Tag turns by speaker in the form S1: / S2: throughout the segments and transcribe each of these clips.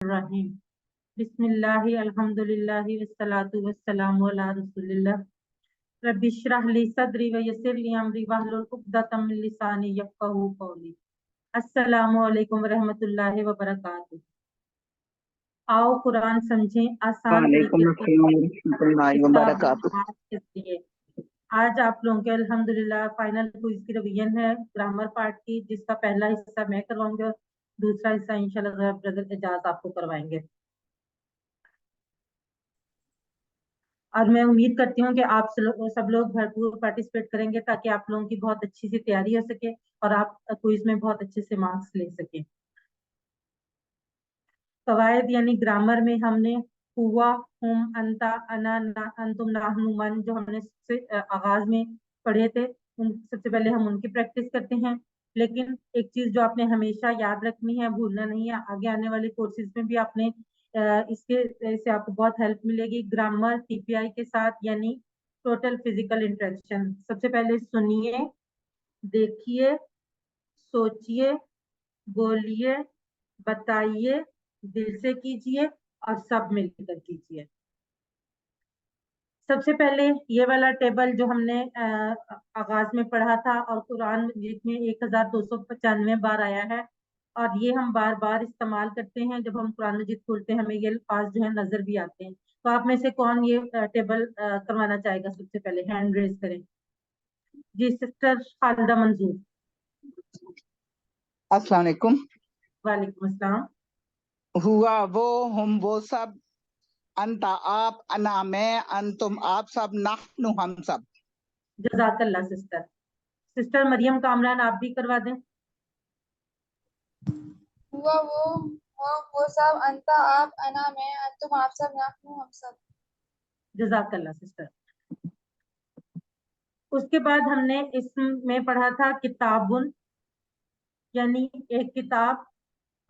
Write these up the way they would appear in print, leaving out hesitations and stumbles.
S1: الرحیم بسم اللہ الحمدللہ والصلاۃ والسلام علی رسول اللہ رب اشرح لی صدری ویسر لی امری واحلل عقدۃ من لسانی یفقہوا قولی۔ السلام علیکم ورحمۃ اللہ وبرکاتہ۔ آؤ قرآن سمجھیں آسان
S2: وعلیکم
S1: طریقے سے
S2: السلام ورحمۃ اللہ
S1: اس کا
S2: وبرکاتہ۔
S1: آغاز کرتے ہیں۔ آج آپ لوگوں کے الحمدللہ فائنل کوئز کی ریویژن ہے گرامر پارٹ کی، جس کا پہلا حصہ میں کرواؤں گی اور دوسرا حصہ انشاءاللہ برادر اعجاز آپ کو کروائیں گے۔ اور میں امید کرتی ہوں کہ آپ سب لوگ بھرپور پارٹیسپیٹ کریں گے تاکہ آپ لوگوں کی بہت اچھی سی تیاری ہو سکے اور آپ کوئز میں بہت اچھے سے مارکس لے سکیں۔ قواعد یعنی گرامر میں ہم نے ہوا، ہم، انتا، انا، انتم، نحن، من جو ہم نے آغاز میں پڑھے تھے، سب سے پہلے ہم ان کی پریکٹس کرتے ہیں۔ لیکن ایک چیز جو آپ نے ہمیشہ یاد رکھنی ہے، بھولنا نہیں ہے، آگے آنے والے کورسز میں بھی آپ نے اس کے سے آپ کو بہت ہیلپ ملے گی۔ گرامر ٹی پی آئی کے ساتھ یعنی ٹوٹل فزیکل انٹریکشن۔ سب سے پہلے سنیے، دیکھیے، سوچئے، بولیے، بتائیے، دل سے کیجئے اور سب مل کر کیجئے۔ سب سے پہلے یہ والا ٹیبل جو ہم نے آغاز میں پڑھا تھا اور قرآن مجید میں 1295 بار آیا ہے، اور یہ ہم بار بار استعمال کرتے ہیں۔ جب ہم قرآن مجید کھولتے ہیں ہمیں یہ الفاظ جو ہیں نظر بھی آتے ہیں۔ تو آپ میں سے کون یہ ٹیبل کروانا چاہے گا؟ سب سے پہلے ہینڈ ریز کریں۔ جی سسٹر خالدہ منظور۔
S2: السلام علیکم۔
S1: وعلیکم السلام۔
S2: ہوا وہ، ہم وہ سب، انتا آپ، انا میں، انتم آپ سب، نحن ہم سب۔
S1: جزاک اللہ سسٹر۔ سسٹر مریم کامران آپ بھی کروا دیں۔
S3: ہوا وہ، ہم وہ سب، انتا آپ، انا میں، انتم آپ سب، نحن ہم سب۔
S1: جزاک اللہ سسٹر۔ اس کے بعد ہم نے اسم میں پڑھا تھا کتابن یعنی ایک کتاب،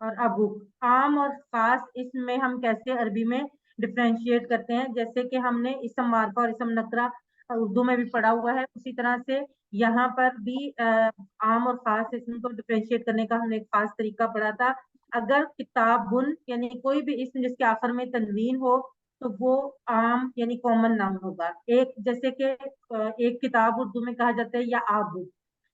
S1: اور ابو۔ عام اور خاص اسم میں ہم کیسے عربی میں ڈفرینشیٹ کرتے ہیں، جیسے کہ ہم نے اسم معرفہ اور اسم نکرہ اردو میں بھی پڑھا ہوا ہے، اسی طرح سے یہاں پر بھی عام اور خاص اسم کو ڈفرینشیٹ کرنے کا ہم نے ایک خاص طریقہ پڑھا تھا۔ اگر کتابن یعنی کوئی بھی اسم جس کے آخر میں تنوین ہو تو وہ عام یعنی کامن نام ہوگا، ایک جیسے کہ ایک کتاب اردو میں کہا جاتا ہے یا آب۔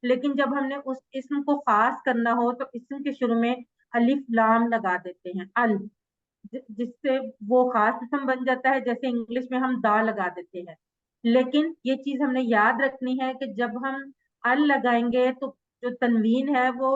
S1: لیکن جب ہم نے اس اسم کو خاص کرنا ہو تو اسم کے شروع میں الف لام لگا دیتے ہیں، ال، جس سے وہ خاص اسم بن جاتا ہے، جیسے انگلش میں ہم دا لگا دیتے ہیں۔ لیکن یہ چیز ہم نے یاد رکھنی ہے کہ جب ہم ال لگائیں گے تو جو تنوین ہے وہ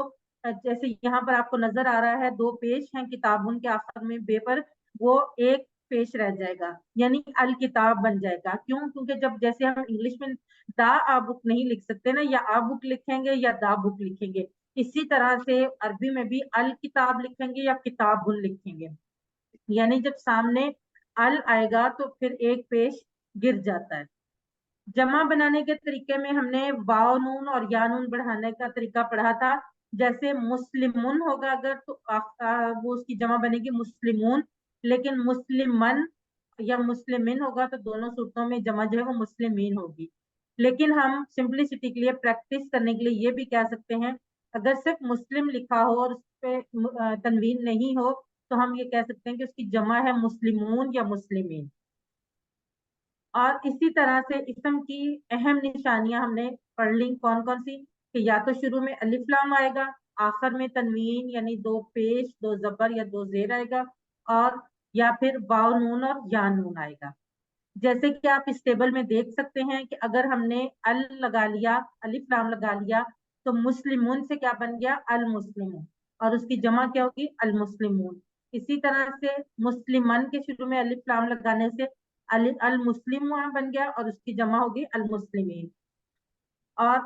S1: جیسے یہاں پر آپ کو نظر آ رہا ہے 2 پیش ہیں کتابن کے آخر میں بے پر، وہ ایک پیش رہ جائے گا یعنی الکتاب بن جائے گا۔ کیوں؟ کیونکہ جب جیسے ہم انگلش میں دا آ بک نہیں لکھ سکتے نا، یا آ بک لکھیں گے یا دا بک لکھیں گے، اسی طرح سے عربی میں بھی الکتاب لکھیں گے یا کتاب لکھیں گے، یعنی جب سامنے ال آئے گا تو پھر ایک پیش گر جاتا ہے۔ جمع بنانے کے طریقے میں ہم نے واو نون اور یا نون بڑھانے کا طریقہ پڑھا تھا۔ جیسے مسلمون ہوگا اگر تو وہ اس کی جمع بنے گی مسلمون، لیکن مسلمن یا مسلمین ہوگا تو دونوں صورتوں میں جمع جو ہے وہ مسلمین ہوگی۔ لیکن ہم سمپلسٹی کے لیے پریکٹس کرنے کے لیے یہ بھی کہہ سکتے ہیں، اگر صرف مسلم لکھا ہو اور اس پہ تنوین نہیں ہو تو ہم یہ کہہ سکتے ہیں کہ اس کی جمع ہے مسلمون یا مسلمین۔ اور اسی طرح سے اسم کی اہم نشانیاں ہم نے پڑھ لی، کون کون سی؟ کہ یا تو شروع میں الف لام آئے گا، آخر میں تنوین یعنی 2 پیش 2 زبر یا 2 زیر آئے گا، اور یا پھر واو نون اور یا نون آئے گا۔ جیسے کہ آپ اس ٹیبل میں دیکھ سکتے ہیں کہ اگر ہم نے ال لگا لیا، الف لام لگا لیا تو مسلمون سے کیا بن گیا؟ المسلمون، اور اس کی جمع کیا ہوگی؟ المسلمون۔ اسی طرح سے مسلمن کے شروع میں الف لام لگانے سے المسلم بن گیا اور اس کی جمع ہوگی المسلمین۔ اور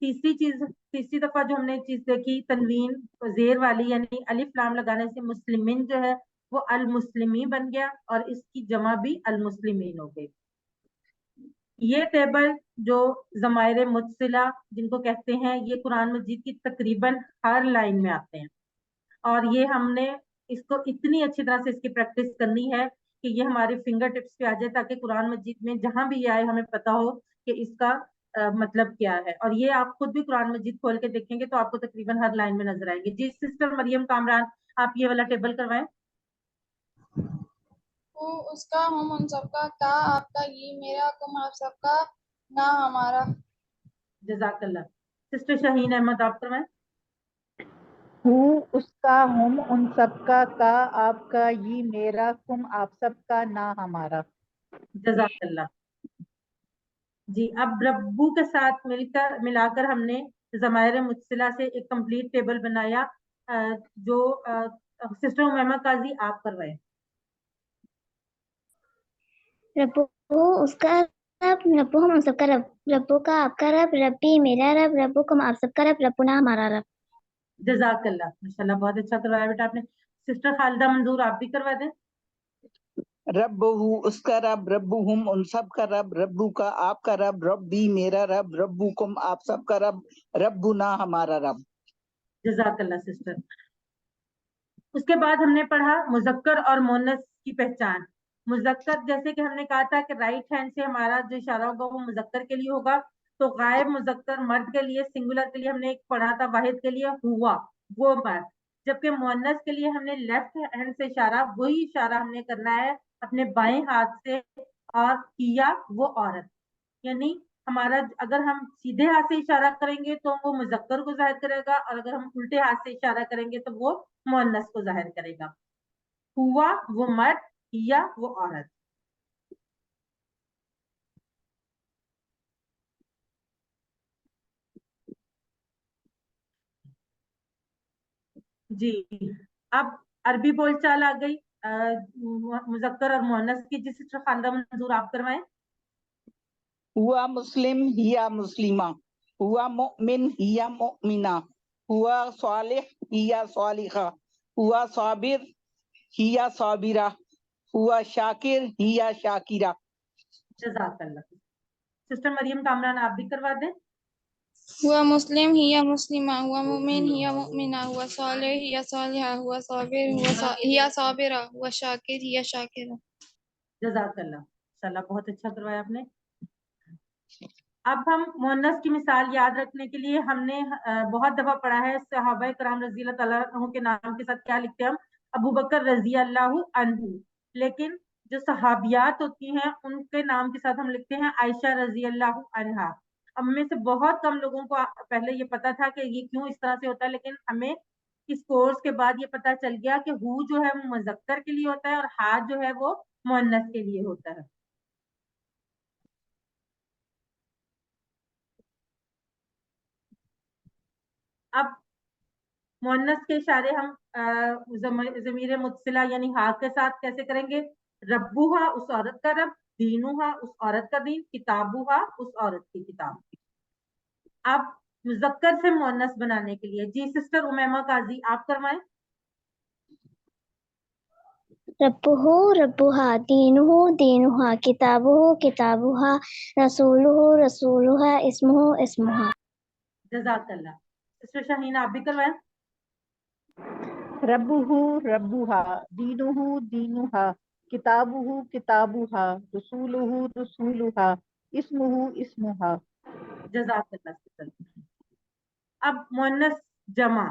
S1: تیسری دفعہ جو ہم نے چیز دیکھی تنوین زیر والی یعنی الف لام لگانے سے مسلمین جو ہے وہ المسلمی بن گیا اور اس کی جمع بھی المسلمین ہو گئی۔ یہ ٹیبل جو ضمائر متصلہ جن کو کہتے ہیں، یہ قرآن مجید کی تقریباً ہر لائن میں آتے ہیں، اور یہ ہم نے اس کو اتنی اچھی طرح سے اس کی پریکٹس کرنی ہے کہ یہ ہمارے فنگر ٹپس پہ آ جائے، تاکہ قرآن مجید میں جہاں بھی یہ آئے ہمیں پتا ہو کہ اس کا مطلب کیا ہے۔ اور یہ آپ خود بھی قرآن مجید کھول کے دیکھیں گے تو آپ کو تقریباً ہر لائن میں نظر آئیں گے۔ جی سسٹر مریم کامران آپ یہ والا ٹیبل کروائیں۔
S3: اس کا ہم ان سب کا آپ کا یہ میرا تم آپ سب کا نہ ہمارا.
S1: جزاک اللہ. سسٹر شاہین احمد آپ فرمائیں.
S2: ہوں اس کا ہم ان سب کا آپ کا یہ میرا تم آپ سب کا نہ ہمارا.
S1: جزاک اللہ. جی اب ربو کے ساتھ ملا کر ہم نے ضمائر متصلہ سے ایک کمپلیٹ ٹیبل بنایا جو سسٹر امیمہ قاضی آپ کروائے.
S4: ربو اس کا رب، ربو ہم سب کا رب، ربو کا آپ کا رب، ربی میرا رب، ربو کم آپ سب کا رب، ربنا ہمارا رب.
S1: جزاک اللہ. ماشاءاللہ بہت اچھا کروایا بیٹا آپ نے. سسٹر خالدہ منظور آپ بھی کروا دیں.
S2: رب اس کا رب، رب ہم ان سب کا رب، ربو کا آپ کا رب، ربی میرا رب، ربو کم آپ سب کا رب، ربنا ہمارا رب.
S1: جزاک اللہ سسٹر. اس کے بعد ہم نے پڑھا مذکر اور مؤنث کی پہچان. مذکر جیسے کہ ہم نے کہا تھا کہ رائٹ ہینڈ سے ہمارا جو اشارہ ہوگا وہ مذکر کے لیے ہوگا. تو غائب مذکر مرد کے لیے سنگولر کے لیے ہم نے ایک پڑھا تھا واحد کے لیے ہوا وہ مرد. جبکہ مؤنث کے لیے ہم نے لیفٹ ہینڈ سے اشارہ وہی اشارہ ہم نے کرنا ہے اپنے بائیں ہاتھ سے اور کیا وہ عورت. یعنی ہمارا اگر ہم سیدھے ہاتھ سے اشارہ کریں گے تو وہ مذکر کو ظاہر کرے گا اور اگر ہم الٹے ہاتھ سے اشارہ کریں گے تو وہ مؤنث کو ظاہر کرے گا. ہوا وہ مرد، کیا وہ عورت. جی اب عربی بول چال آ گئی مذکر اور مؤنث کی. جس سسٹر خالدہ منظور آپ کروائیں.
S2: ہوا مسلم ہیا مسلمہ، ہوا مؤمن ہیا مؤمنہ، ہوا صالح ہیا صالحہ، ہوا صابر ہیا صابرہ، ہوا شاکر ہیا شاکرہ.
S1: جزاک اللہ. سسٹر مریم کامران آپ بھی کروا دیں.
S3: ہوا مسلم ہی مسلمہ، ہوا مومن ہی مؤمنہ، ہوا صالح ہی صالحہ، ہوا صابر ہی صابرہ، ہوا شاکر ہی شاکرہ.
S1: جزاک اللہ. انشاءاللہ بہت اچھا کروایا آپ نے. اب ہم مؤنث کی مثال یاد رکھنے کے لیے ہم نے بہت دفعہ پڑھا ہے صحابہ کرام رضی اللہ تعالیٰ عنہ کے نام کے ساتھ کیا لکھتے ہیں ہم؟ ابو بکر رضی اللہ عنہ. لیکن جو صحابیات ہوتی ہیں ان کے نام کے ساتھ ہم لکھتے ہیں عائشہ رضی اللہ عنہا. ہم میں سے بہت کم لوگوں کو پہلے یہ پتا تھا کہ یہ کیوں اس طرح سے ہوتا ہے، لیکن ہمیں اس کورس کے بعد یہ پتا چل گیا کہ ہو جو ہے وہ مذکر کے لیے ہوتا ہے اور ہا جو ہے وہ مؤنث کے لیے ہوتا ہے. اب مؤنث کے اشارے ہم ضمیر متصلہ یعنی ہا کے ساتھ کیسے کریں گے؟ ربوہا اس عورت کا رب، دینوہا اس عورت کا دین، کتابوہا اس عورت کی کتاب. اب مذکر سے مؤنث بنانے کے لیے جی سسٹر امیمہ قاضی آپ کروائیں.
S4: ربہ ربہا، دینہ دینہا، کتابہ کتابہا، رسولہ رسولہا، اسمہ اسمہا.
S1: جزاک اللہ. سسٹر شاہین آپ بھی کروائیں.
S2: ربہ ربہا، دینہ دینہا، کتابہ کتابہا، رسولہ رسولہا، اسمہ اسمہا.
S1: جزاک اللہ سسٹر. اب مؤنث جمع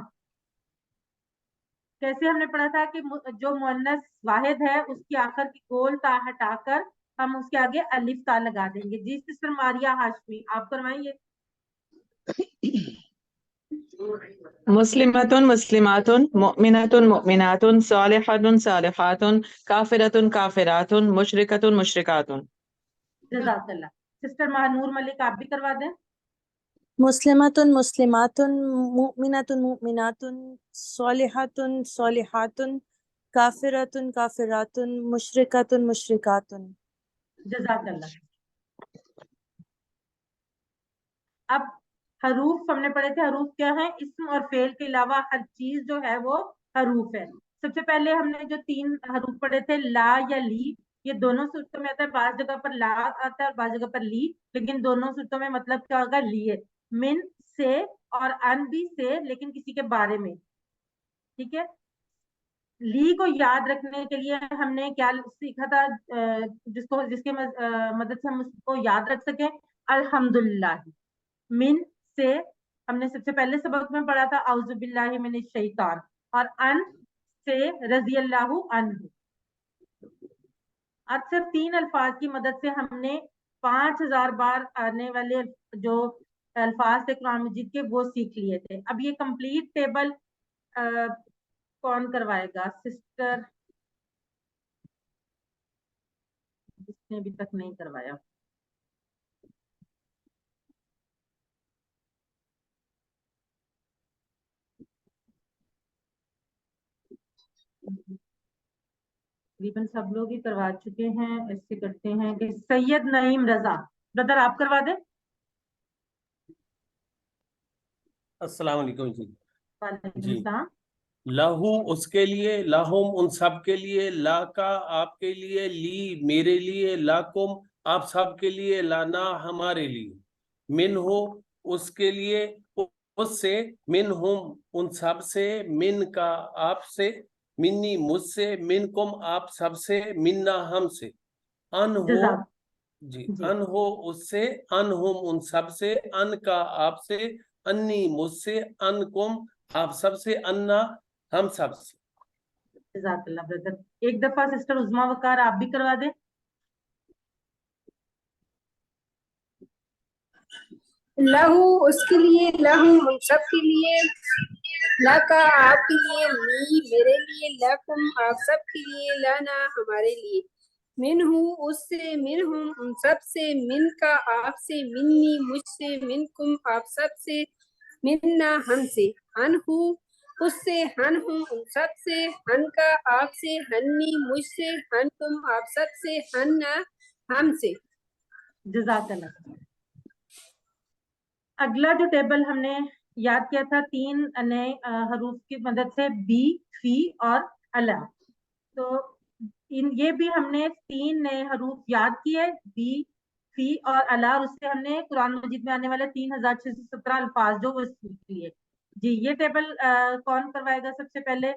S1: کیسے ہم نے پڑھا تھا کہ جو مؤنث واحد ہے اس کی آخر کی گول تا ہٹا کر ہم اس کے آگے الف تا لگا دیں گے. جی سسٹر ماریہ ہاشمی آپ کروائیں یہ.
S5: مسلمۃ مسلمات، مؤمنۃ مؤمنات، صالحۃ صالحات، کافرۃ کافرات، مشرکۃ مشرکات.
S1: جزاک اللہ. سسٹر مہنور ملک آپ بھی کروا دیں.
S6: مسلمۃ مسلمات، مؤمنۃ مؤمنات، صالحۃ صالحات، کافرۃ کافرات، مشرکۃ مشرکات.
S1: جزاک اللہ. اب حروف ہم نے پڑھے تھے. حروف کیا ہے؟ اسم اور فعل کے علاوہ ہر چیز جو ہے وہ حروف ہے. سب سے پہلے ہم نے جو 3 حروف پڑھے تھے لا یا لی، یہ دونوں صورتوں میں آتا ہے. بعض جگہ پر لا آتا ہے اور بعض جگہ پر لی، لیکن دونوں صورتوں میں مطلب کیا ہوگا؟ لیے. من سے اور ان بھی سے، لیکن کسی کے بارے میں. ٹھیک ہے. لی کو یاد رکھنے کے لیے ہم نے کیا سیکھا تھا جس کی مدد سے ہم اس کو یاد رکھ سکیں؟ الحمدللہ. من سے ہم نے سب سے پہلے سبق میں پڑھا تھا اعوذ باللہ من الشیطان، اور ان سے رضی اللہ عنہ. آج صرف 3 الفاظ کی مدد سے ہم نے 5000 بار آنے والے جو الفاظ تھے قرآن مجید کے وہ سیکھ لیے تھے. اب یہ کمپلیٹ ٹیبل کون کروائے گا؟ سسٹر جس نے ابھی تک نہیں کروایا. تقریباً سب لوگ ہی کروا چکے ہیں. ایسے کرتے ہیں کہ سید نعیم رضا برادر آپ کروا دیں.
S7: السلام علیکم جی.
S1: وعلیکم
S7: جی
S1: السلام.
S7: لہو اس کے لیے، لہم ان سب کے لیے، لا کا آپ کے لیے، لی میرے لیے، لاکم آپ سب کے لیے، لانا ہمارے لیے، من ہو اس کے لیے، اس سے، من ہم ان سب سے، من کا آپ سے، منی مجھ سے، من کم آپ سب سے، منا ہم سے، ان ہو
S1: جزاک
S7: جی
S1: جی
S7: ان ہو اس سے، ان ہم ان سب سے، ان کا آپ سے، انی مجھ سے، ان کم آپ سب سے، انا ہم سب سے.
S1: جزاک اللہ برادر. ایک دفعہ سسٹر عظما وقار آپ بھی کروا دیں.
S8: لہو اس کے لیے، لہم ان سب کے لیے، لا کا آپ کے لیے، لی میرے لیے، لکم آپ سب کے لیے، لانا ہمارے لیے، من ہوں اس سے، من ہم ان سب سے، من کا آپ سے، منی مجھ سے، من کم آپ سب سے، منا ہم سے، ہن ہوں اس سے، ہن ہم ان سب سے، ہن کا آپ سے، ہنی مجھ سے، ہن تم آپ سب سے، ہننا ہم سے.
S1: جزاک اللہ. اگلا جو ٹیبل ہم نے یاد کیا تھا 3 نئے حروف کی مدد سے، بی، فی اور الا. تو یہ بھی ہم نے 3 نئے حروف یاد کیے، بی، فی اور الا، اور اس سے ہم نے قرآن مجید میں آنے والے 3617 الفاظ جو وہ سیکھ لیے. جی یہ ٹیبل کون کروائے گا سب سے پہلے؟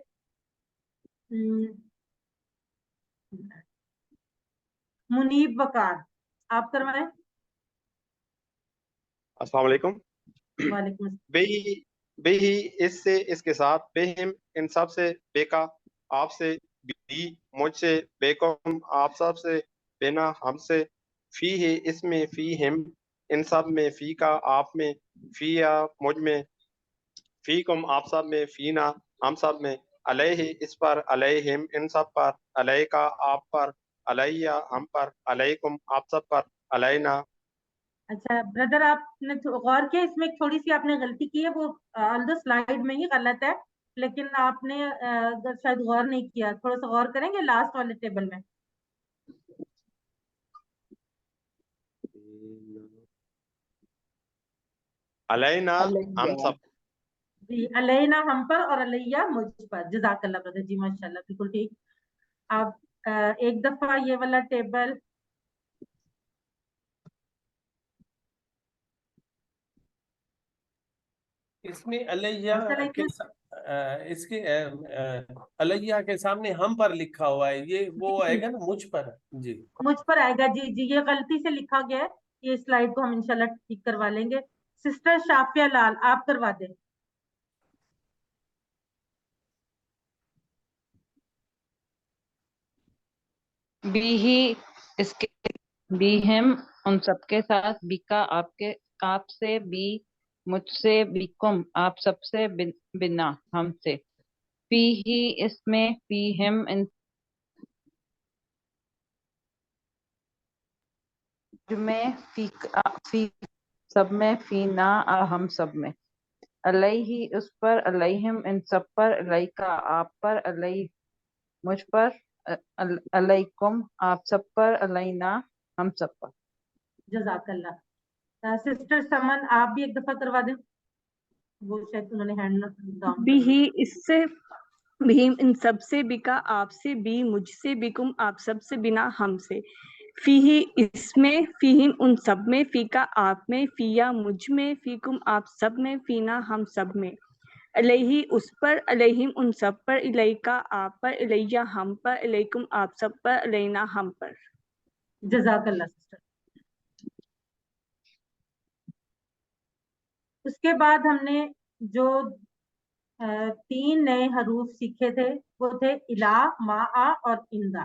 S1: منیب وقار آپ کروائیں.
S9: السلام علیکم.
S1: وعلیکم السلام.
S9: بے ہی اس سے، اس کے ساتھ، بہم ان سب سے، بے کا آپ سے، بی مجھ سے، بے کم آپ سب سے، بینا ہم سے، فی ہے اس میں، فی ہم ان سب میں، فی کا آپ میں، فی یا مجھ میں، فی کم آپ سب میں، فینا ہم سب میں، علیہ اس پر، علیہم ان سب پر، علیہ کا آپ پر، علیہ ہم پر، علیکم آپ سب پر، علینا.
S1: اچھا بردر آپ نے غور کیا اس میں ایک تھوڑی سی آپ نے غلطی کی ہے، وہ آلدو سلائیڈ میں ہی غلط ہے، لیکن آپ نے شاید غور نہیں کیا. تھوڑا سا غور کریں گے لاسٹ والے ٹیبل میں.
S9: علینا ہم سب.
S1: جی علینا ہم پر اور علیہ مجھ پر. جزاک اللہ بردر. جی ماشاء اللہ بالکل ٹھیک. آپ ایک دفعہ یہ والا ٹیبل
S7: اس میں علیہ کے اس کے علیہ کے سامنے ہم پر لکھا ہوا ہے، یہ وہ آئے گا نا مجھ پر. جی
S1: مجھ پر آئے گا. جی جی یہ غلطی سے لکھا گیا ہے. یہ سلائیڈ کو ہم انشاءاللہ ٹھیک کروا لیں گے. سسٹر شافیہ لال آپ کروا دیں.
S10: بی ہی اس کے، بی ہم ان سب کے ساتھ، بی کا آپ سے، بی مجھ سے، بی کم آپ سب سے، بنا ہم سے، فی ہی اس میں، فی ہم ان میں، فی سب میں، فی نا ہم سب میں، علیہ اس پر، علیہم ان سب پر، علیہ کا آپ پر، علیہ مجھ پر، علیکم آپ سب پر، علینا ہم سب پر.
S1: جزاک اللہ. سسٹر سمن آپ بھی ایک دفعہ کروا دیں. وہ شاید انہوں نے ہینڈ ڈاؤن
S6: بھی
S1: کر لیا.
S6: اس سے، بھیم ان سب سے، بکا آپ سے، بی مجھ سے، بکم آپ سب سے، بنا ہم سے، فی ہی اس میں، فیہم ان سب میں، فی کا آپ میں، فیا مجھ میں، فی کم آپ سب میں، فینا ہم سب میں، علیہ اس پر، علیہم ان سب پر، علیہ کا آپ پر، علیہ ہم پر، علیکم آپ سب پر، علینا ہم پر.
S1: جزاک اللہ سسٹر. اس کے بعد ہم نے جو 3 نئے حروف سیکھے تھے وہ تھے الہ، ما اور اندا.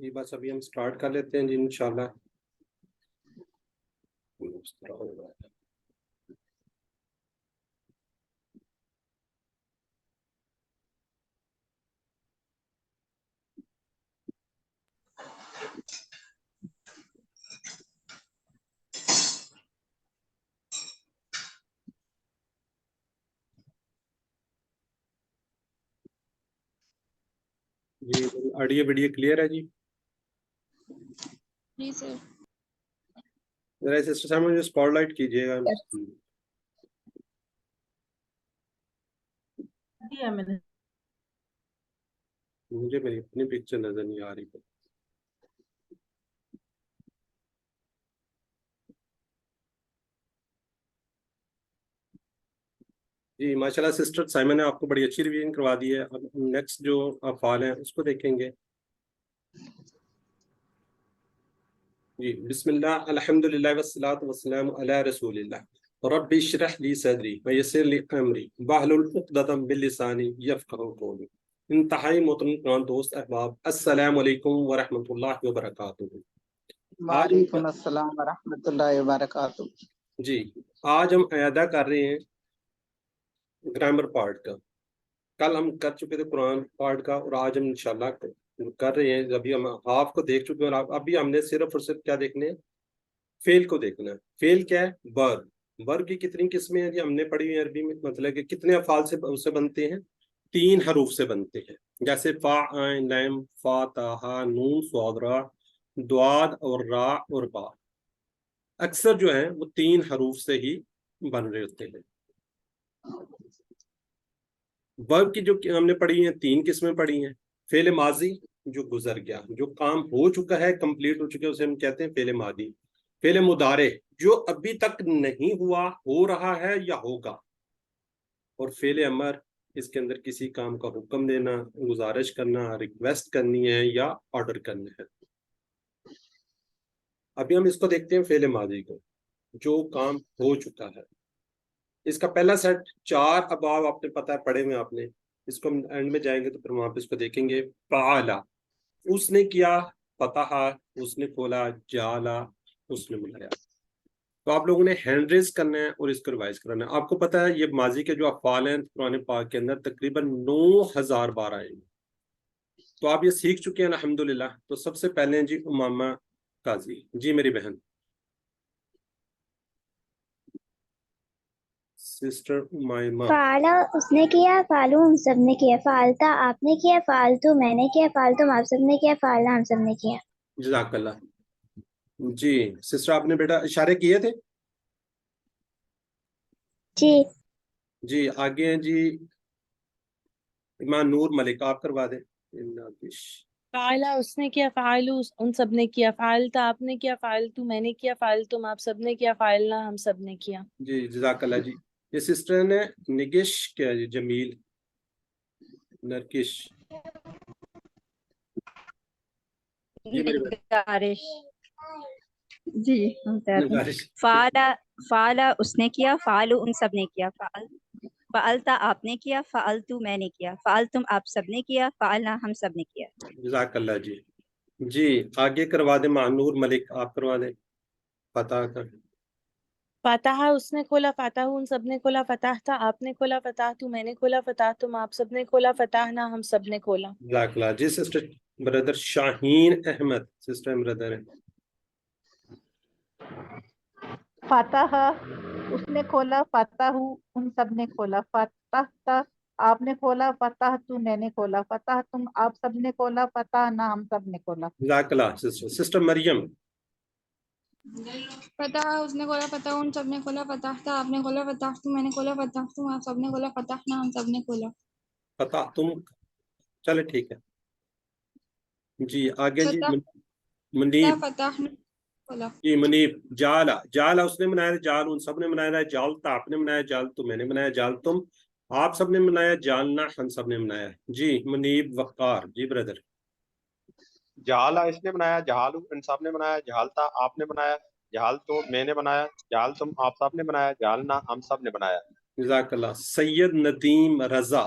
S11: جی بس ابھی ہم سٹارٹ کر لیتے ہیں جی انشاءاللہ. جی آڈیو ویڈیو کلیئر ہے جی؟
S3: جی سر.
S11: ذرا سسٹر صاحب مجھے اسپاٹ لائٹ کیجیے گا.
S1: دیا میں نے.
S11: مجھے میری اپنی پکچر نظر نہیں آ رہی. جی ماشاءاللہ سسٹر سائمن نے آپ کو بڑی اچھی ریویژن کروا دی ہے. اب نیکسٹ جو افعال ہیں اس کو دیکھیں گے. جی بسم اللہ الحمدللہ والصلاۃ والسلام علی رسول اللہ رب اشرح لی صدری ویسر لی امری واحلل عقدۃ من لسانی یفقہوا قولی. انتہائی محترم قرآن دوست احباب السلام علیکم ورحمۃ اللہ وبرکاتہ.
S2: وعلیکم السلام ورحمۃ اللہ وبرکاتہ.
S11: جی آج ہم اعادہ کر رہے ہیں گرامر پارٹ کا. کل ہم کر چکے تھے قرآن پارٹ کا اور آج ہم انشاءاللہ کر رہے ہیں. ابھی ہم ہاف کو دیکھ چکے ہیں اور ابھی ہم نے صرف اور صرف کیا دیکھنے ہیں؟ فیل کو دیکھنا ہے. فیل کیا ہے؟ ورب. ورب کی کتنی قسمیں ہیں جی ہم نے پڑھی ہوئی عربی میں؟ مطلب کہ کتنے افعال سے بنتے ہیں؟ 3 حروف سے بنتے ہیں. جیسے فا عین لام فا تا ہا نون صاد را دواد اور را اور با اکثر جو ہیں وہ 3 حروف سے ہی بن رہے ہوتے ہیں. ورب کی جو ہم نے پڑھی ہیں 3 قسمیں پڑھی ہیں. فعل ماضی جو گزر گیا، جو کام ہو چکا ہے، کمپلیٹ ہو چکا ہے، اسے ہم کہتے ہیں فعل ماضی. فعل مضارع جو ابھی تک نہیں ہوا، ہو رہا ہے یا ہوگا. اور فعل امر اس کے اندر کسی کام کا حکم دینا، گزارش کرنا، ریکویسٹ کرنی ہے یا آرڈر کرنا ہے. ابھی ہم اس کو دیکھتے ہیں فعل ماضی کو جو کام ہو چکا ہے. اس کا پہلا سیٹ 4 ابواب آپ نے پتہ ہے پڑھے ہوئے آپ نے. اس کو ہم اینڈ میں جائیں گے تو پھر وہاں پہ اس کو دیکھیں گے. فعلا اس نے کیا، فتح اس نے کھولا، جالا اس نے ملایا. تو آپ لوگوں نے ہینڈ ریز کرنا ہے اور اس کو ریوائز کرنا ہے. آپ کو پتہ ہے یہ ماضی کے جو افعال ہیں قرآن پاک کے اندر تقریباً 9000 بار آئے ہیں. تو آپ یہ سیکھ چکے ہیں الحمدللہ. تو سب سے پہلے جی امامہ قاضی. جی میری بہن سسٹر امائمہ.
S4: فعلا اس نے کیا، فعلو ہم سب نے کیا، فعلتا آپ نے کیا، فعلتو میں نے کیا، فعلتم آپ سب نے کیا، فعلنا ہم سب نے کیا.
S11: جزاک اللہ. جی سسٹر آپ نے بیٹا اشارے کیے تھے؟
S4: جی.
S11: جی آگے ہیں جی ایمان نور ملک، آپ کروا دیں.
S12: فعلا اس نے کیا، فعلو ان سب نے کیا، فعلتا آپ نے کیا، فعلتو میں نے کیا، فعلتم آپ سب نے کیا، فعلنا ہم سب نے کیا.
S11: جی جزاک اللہ. جی یہ سسٹر نے نگش کیا جی، جمیل نرکش. جی میرے
S13: نگارش. جی
S11: نگارش.
S13: فعلا اس نے کیا، فعلو ان سب نے کیا، فعلتا آپ نے کیا، فعلتو میں نے کیا، فعلتم آپ سب نے کیا، فعلنا ہم سب نے کیا.
S11: جزاک اللہ. جی جی آگے کروا دیں معنور ملک، آپ کروا دیں فتح کر.
S12: فتح اس نے کھولا، فتح ان سب نے کھولا، فتح تھا آپ نے کھولا، فتح تو میں نے کھولا، فتح تم آپ سب نے کھولا، فتحنا ہم سب نے کھولا.
S11: جزاک اللہ. جی سسٹر بردر شاہین احمد، سسٹر بردر ہے.
S14: فتح اس نے کھولا، فتح ان سب نے کھولا، فتح آپ نے کھولا، فتح تو میں نے کھولا، فتح تم آپ سب نے کھولا، فتح نہ ہم سب نے کھولا.
S11: جزاک اللہ. سسٹر مریم.
S3: فتح اس نے کھولا، فتح ان سب نے کھولا، فتح تھا آپ نے کھولا، فتح تو میں نے کھولا، فتح تم آپ سب نے کھولا، فتحنا ہم سب نے کھولا.
S11: فتح تم، چلے ٹھیک ہے. جی آگے جی منیب.
S3: فتح کھولا.
S11: جی منیب. جالا جالا اس نے بنایا، جال ان سب نے بنایا، جالتا آپ نے بنایا، جال تو میں نے بنایا، جال تم آپ سب نے بنایا، جالنا ہم سب نے بنایا. جی منیب وقار. جی بردر.
S9: جہالا اس نے بنایا، جہالو ان سب نے بنایا، جہالتا آپ نے بنایا، جہال تو میں نے بنایا، جہال تم آپ سب نے بنایا، جہالنا ہم سب نے بنایا.
S11: جزاک اللہ. سید ندیم رضا.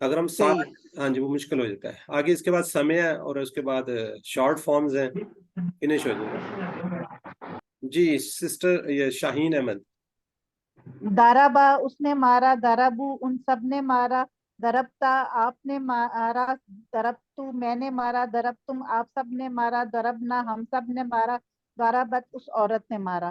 S11: اگر ہم
S2: صحیح
S11: ساتھ ہاں جی وہ مشکل ہو جاتا ہے. آگے اس کے بعد سمع ہے اور اس کے بعد شارٹ فارمز ہیں فنش ہو جائے. جی سسٹر یہ شاہین احمد.
S14: دارابا اس نے مارا، دربو ان سب نے مارا، دربتا آپ نے مارا، دربتو میں نے مارا، درب تم آپ سب نے مارا، دربنا ہم سب نے مارا، دربت اس عورت نے مارا.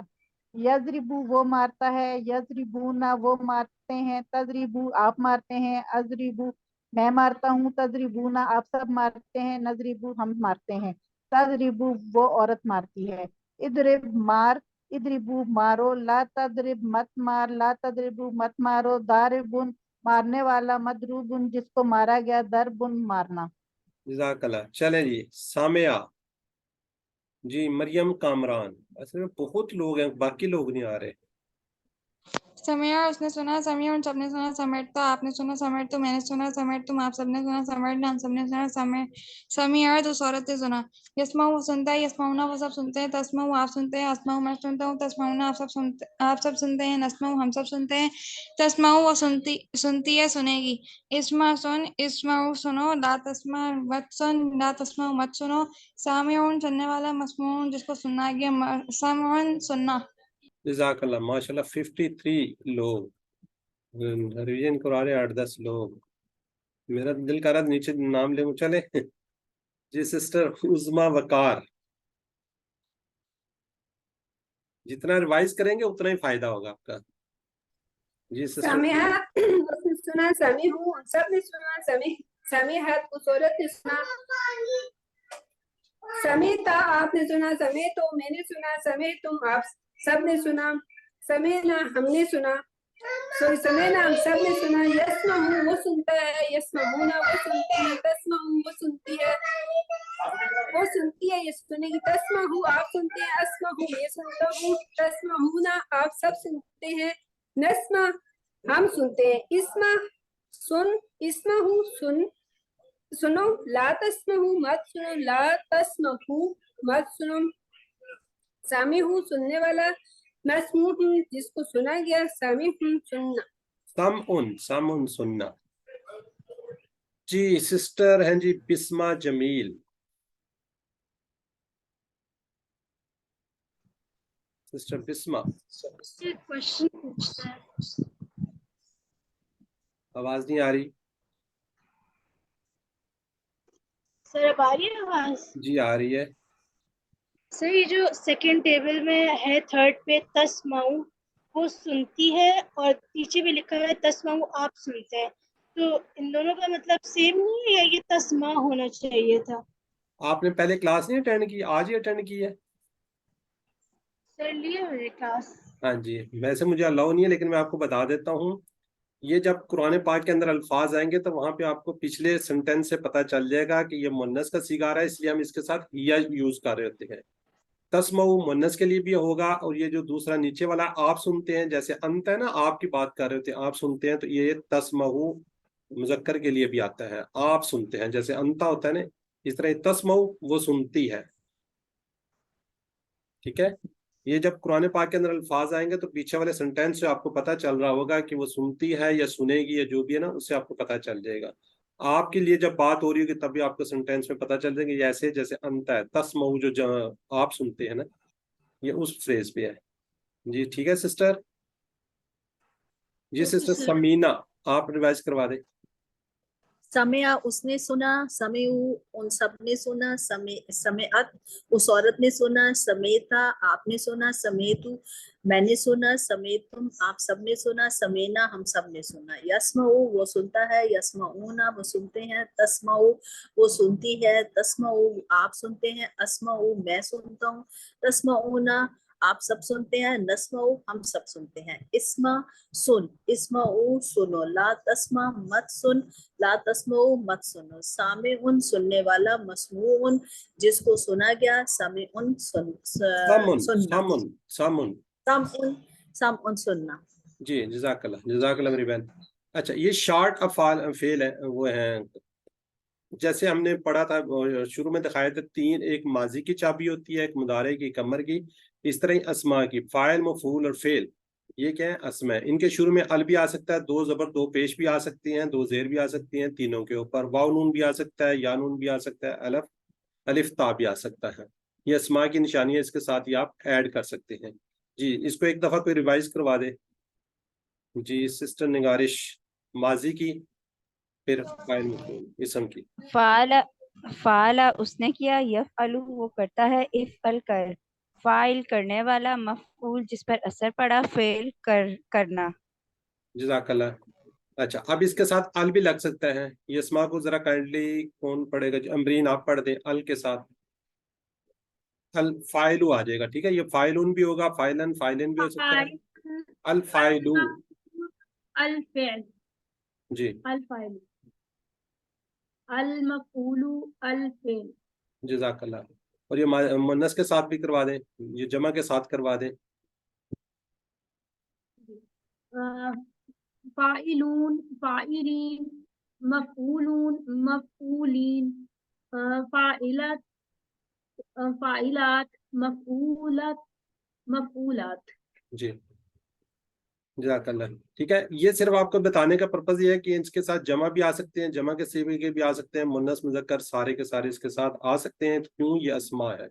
S14: یضربو وہ مارتا ہے، یضربونا وہ مارتے ہیں، تضربو آپ مارتے ہیں، اضربو میں مارتا ہوں، تضربونا آپ سب مارتے ہیں، نضربو ہم مارتے ہیں، تضربو وہ عورت مارتی ہے. ادرب مار، ادربو مارو، لا تضرب مت مار، لا تضربو مت مارو، داربن مارنے والا، مدروبن جس کو مارا گیا، دربن مارنا.
S11: جزاک اللہ. چلیں جی سامعہ. جی مریم کامران. اصل میں بہت لوگ ہیں باقی لوگ نہیں آ رہے.
S3: سمعہ اس نے سنا، سمعہ ان سب نے سنا، سمیٹتا آپ نے سنا، سمیٹ تو میں نے سنا، سمیٹ تم آپ سب نے سنا، سمیٹنا ہم سب نے سنا، سمیعت اس عورت نے سنا. یسمع وہ سنتا ہے، یسمعون وہ سب سنتے ہیں، تسمع آپ سنتے ہیں، اسمع میں سنتا ہوں، تسمعون آپ سب سنتے ہیں، نسمع ہم سب سنتے ہیں، تسمع وہ سنتی ہے سنے گی. اسمع سن، اسمع سنو، لا تسمع مت سن، لا تسمع مت سنو. سامعون سننے والا، مسموعون جس کو سنا گیا، سامعون سننا.
S11: جزاک اللہ. ماشاء اللہ 53 لوگ ریویژن کرا رہے ہیں. 8-10 لوگ. میرا دل کر رہا ہے نیچے نام لے. چلے جی سسٹر عظما وقار. جتنا ریوائز کریں گے اتنا ہی فائدہ ہوگا آپ کا. جی سسٹر.
S8: سامعہ اس نے سنا، سمیعو ان سب نے سنا، سمیعت اس عورت نے سنا. سمیتا آپ نے سنا، سمیتو میں نے سنا، سمیتم آپ سب نے سنا، سمینا ہم نے سنا، سمینا ہم سب نے سنا. یسمعو وہ سنتا ہے، یسمعونا وہ سنتے ہیں، تسمعو وہ سنتی ہے، وہ سنتی ہے یہ سنے گی. تسمعو آپ سنتے ہیں، اسمعو یہ سنتا ہوں، تسمعونا آپ سب سنتے ہیں، نسمع ہم سنتے ہیں. اسمع سن، اسمعو سنو، لا تسمعو مت سنو، لا تسمعو مت سنو. سامعو سننے والا، مسموع جس کو سنا گیا، سامع سننا.
S11: سمعن سننا. جی سسٹر ہیں جی بسمہ جمیل. سسٹر بسمہ
S15: کوشچن پوچھنا ہے.
S11: آواز نہیں آ رہی.
S15: سر اب آ رہی ہے آواز؟
S11: جی آ رہی ہے.
S15: سر یہ جو سیکنڈ ٹیبل میں ہے تھرڈ پہ تسمعو وہ سنتی ہے اور پیچھے بھی لکھا ہے تسمعو آپ سنتے ہیں، تو ان دونوں کا مطلب سیم نہیں ہے یا یہ تسمع ہونا چاہیے تھا؟
S11: آپ نے پہلے کلاس نہیں اٹینڈ کی؟ آج ہی اٹینڈ کی ہے؟
S15: سر لیے میرے کلاس.
S11: ہاں جی ویسے مجھے الاؤ نہیں ہے لیکن میں آپ کو بتا دیتا ہوں. یہ جب قرآن پاک کے اندر الفاظ آئیں گے تو وہاں پہ آپ کو پچھلے سینٹینس سے پتہ چل جائے گا کہ یہ مؤنث کا صیغہ ہے، اس لیے ہم اس کے ساتھ ہیا یوز کر رہے ہوتے ہیں. تسمعو مؤنث کے لیے بھی ہوگا، اور یہ جو دوسرا نیچے والا آپ سنتے ہیں، جیسے انت ہے نا آپ کی بات کر رہے ہوتے ہیں آپ سنتے ہیں، تو یہ تسمعو مذکر کے لیے بھی آتا ہے، آپ سنتے ہیں، جیسے انتا ہوتا ہے نا اس طرح تسمعو وہ سنتی ہے. ٹھیک ہے. یہ جب قرآن پاک کے اندر الفاظ آئیں گے تو پیچھے والے سینٹینس سے آپ کو پتہ چل رہا ہوگا کہ وہ سنتی ہے یا سنے گی یا جو بھی ہے نا، اس سے آپ کو پتہ چل جائے گا. آپ کے لیے جب بات ہو رہی ہوگی تب بھی آپ کو سینٹینس میں پتہ چل جائے گا. ایسے جیسے انت ہے، تسمعو جو آپ سنتے ہیں نا، یہ اس فریز پہ ہے. جی ٹھیک ہے سسٹر. جی سسٹر سمینا آپ ریوائز کروا دیں.
S16: سمعہ اس نے سنا، سمعو ان سب نے سنا، سمعت اس عورت نے سنا، سمیتا آپ نے سنا، سمیتو میں نے سنا، سمیتم آپ سب نے سنا، سمینا ہم سب نے سنا. یسمعو وہ سنتا ہے، یسمعونا وہ سنتے ہیں، تسمعو وہ سنتی ہے، تسمعو آپ سنتے ہیں، اسمعو میں سنتا ہوں، تسمعونا آپ سب سنتے ہیں، نسمعو ہم سب سنتے ہیں. اسمع سن، اسمعو سنو، لا تسمع مت سن، لا تسمعو مت سنو. سامعن سننے والا، مسموعن جس کو سنا گیا، سامعن سننا، سامعن سننا.
S11: جی جزاک اللہ میری بہن. اچھا یہ شارٹ افعال فعل ہیں، وہ ہیں جیسے ہم نے پڑھا تھا شروع میں دکھایا تھا تین، ایک ماضی کی چابی ہوتی ہے، ایک مضارع کی، ایک امر کی، اس طرح ہی اسماء کی، فاعل مفعول اور فعل. یہ کیا ہے؟ اسما ہے. ان کے شروع میں ال بھی آ سکتا ہے, دو زبر دو پیش بھی آ سکتی ہیں, دو زیر بھی آ سکتی ہیں, تینوں کے اوپر واو نون بھی آ سکتا ہے, یا نون بھی آ سکتا ہے, الف تا بھی آ سکتا ہے. یہ اسما کی نشانی ہے, اس کے ساتھ یہ آپ ایڈ کر سکتے ہیں. جی اس کو ایک دفعہ کوئی ریوائز کروا دے. جی سسٹر نگارش, ماضی کی پھر فاعل مفعول اسم کی.
S13: فعل اس نے کیا, یفعل وہ کرتا ہے, افعل کر, فاعل کرنے والا, مفعول جس پر اثر پڑا, فعل کرنا.
S11: جزاک اللہ. اچھا اب اس کے ساتھ ال بھی لگ سکتا ہے. یہ اسما کو ذرا کائنڈلی کون پڑھے گا؟ امرین آپ پڑھ دیں. ال کے ساتھ الفائلو آ جائے گا. ٹھیک ہے, یہ فائلون بھی ہوگا, فائلن فائلن بھی ہو سکتا ہے. الفائلو.
S17: الفعل.
S11: جی
S17: الفعل. المفعول. الفعل.
S11: جزاک اللہ. اور یہ مؤنث کے ساتھ بھی کروا دیں, یہ جمع کے ساتھ کروا دیں.
S17: فاعلون. فاعلین. مفعولون. مفعولین. فاعلات. فاعلات. مفعولات. مفعولات.
S11: جی جزاک اللہ. ٹھیک ہے, یہ صرف آپ کو بتانے کا پرپز یہ ہے کہ اس کے ساتھ جمع بھی آ سکتے ہیں, جمع کے صیغے کے بھی آ سکتے ہیں, مؤنث مذکر سارے کے سارے اس کے ساتھ آ سکتے ہیں. کیوں؟ یہ اسماء ہے.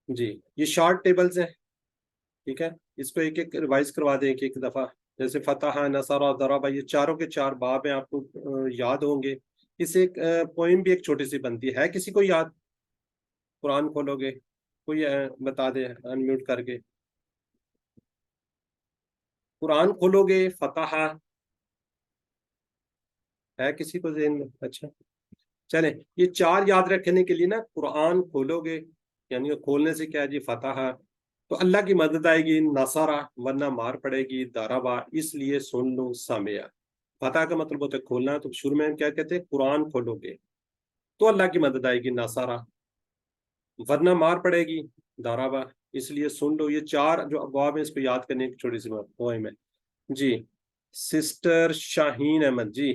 S11: جی یہ شارٹ ٹیبلز ہیں. ٹھیک ہے, اس کو ایک ایک ریوائز کروا دیں ایک دفعہ. جیسے فتح, نصر, ضرب, یہ چاروں کے چار باب ہیں, آپ کو یاد ہوں گے. اس سے ایک پوئم بھی ایک چھوٹی سی بنتی ہے. کسی کو یاد؟ قرآن کھولو گے, کوئی بتا دے ان میوٹ کر کے. قرآن کھولو گے, فتح ہے کسی کو ذہن میں؟ اچھا چلیں, یہ چار یاد رکھنے کے لیے نا, قرآن کھولو گے یعنی کھولنے سے کیا ہے جی, فتح, تو اللہ کی مدد آئے گی. نصرہ ورنہ مار پڑے گی. ضربہ اس لیے سن لو. سمعہ, فتح کا مطلب ہوتا ہے کھولنا, تو شروع میں کیا کہتے ہیں, قرآن کھولو گے تو اللہ کی مدد آئے گی. نصرہ ورنہ مار پڑے گی. ضربہ اس لیے سن لو. یہ چار جو ابواب ہیں اس کو یاد کرنے کی چھوٹی سی پوائم ہے. جی سسٹر شاہین احمد, جی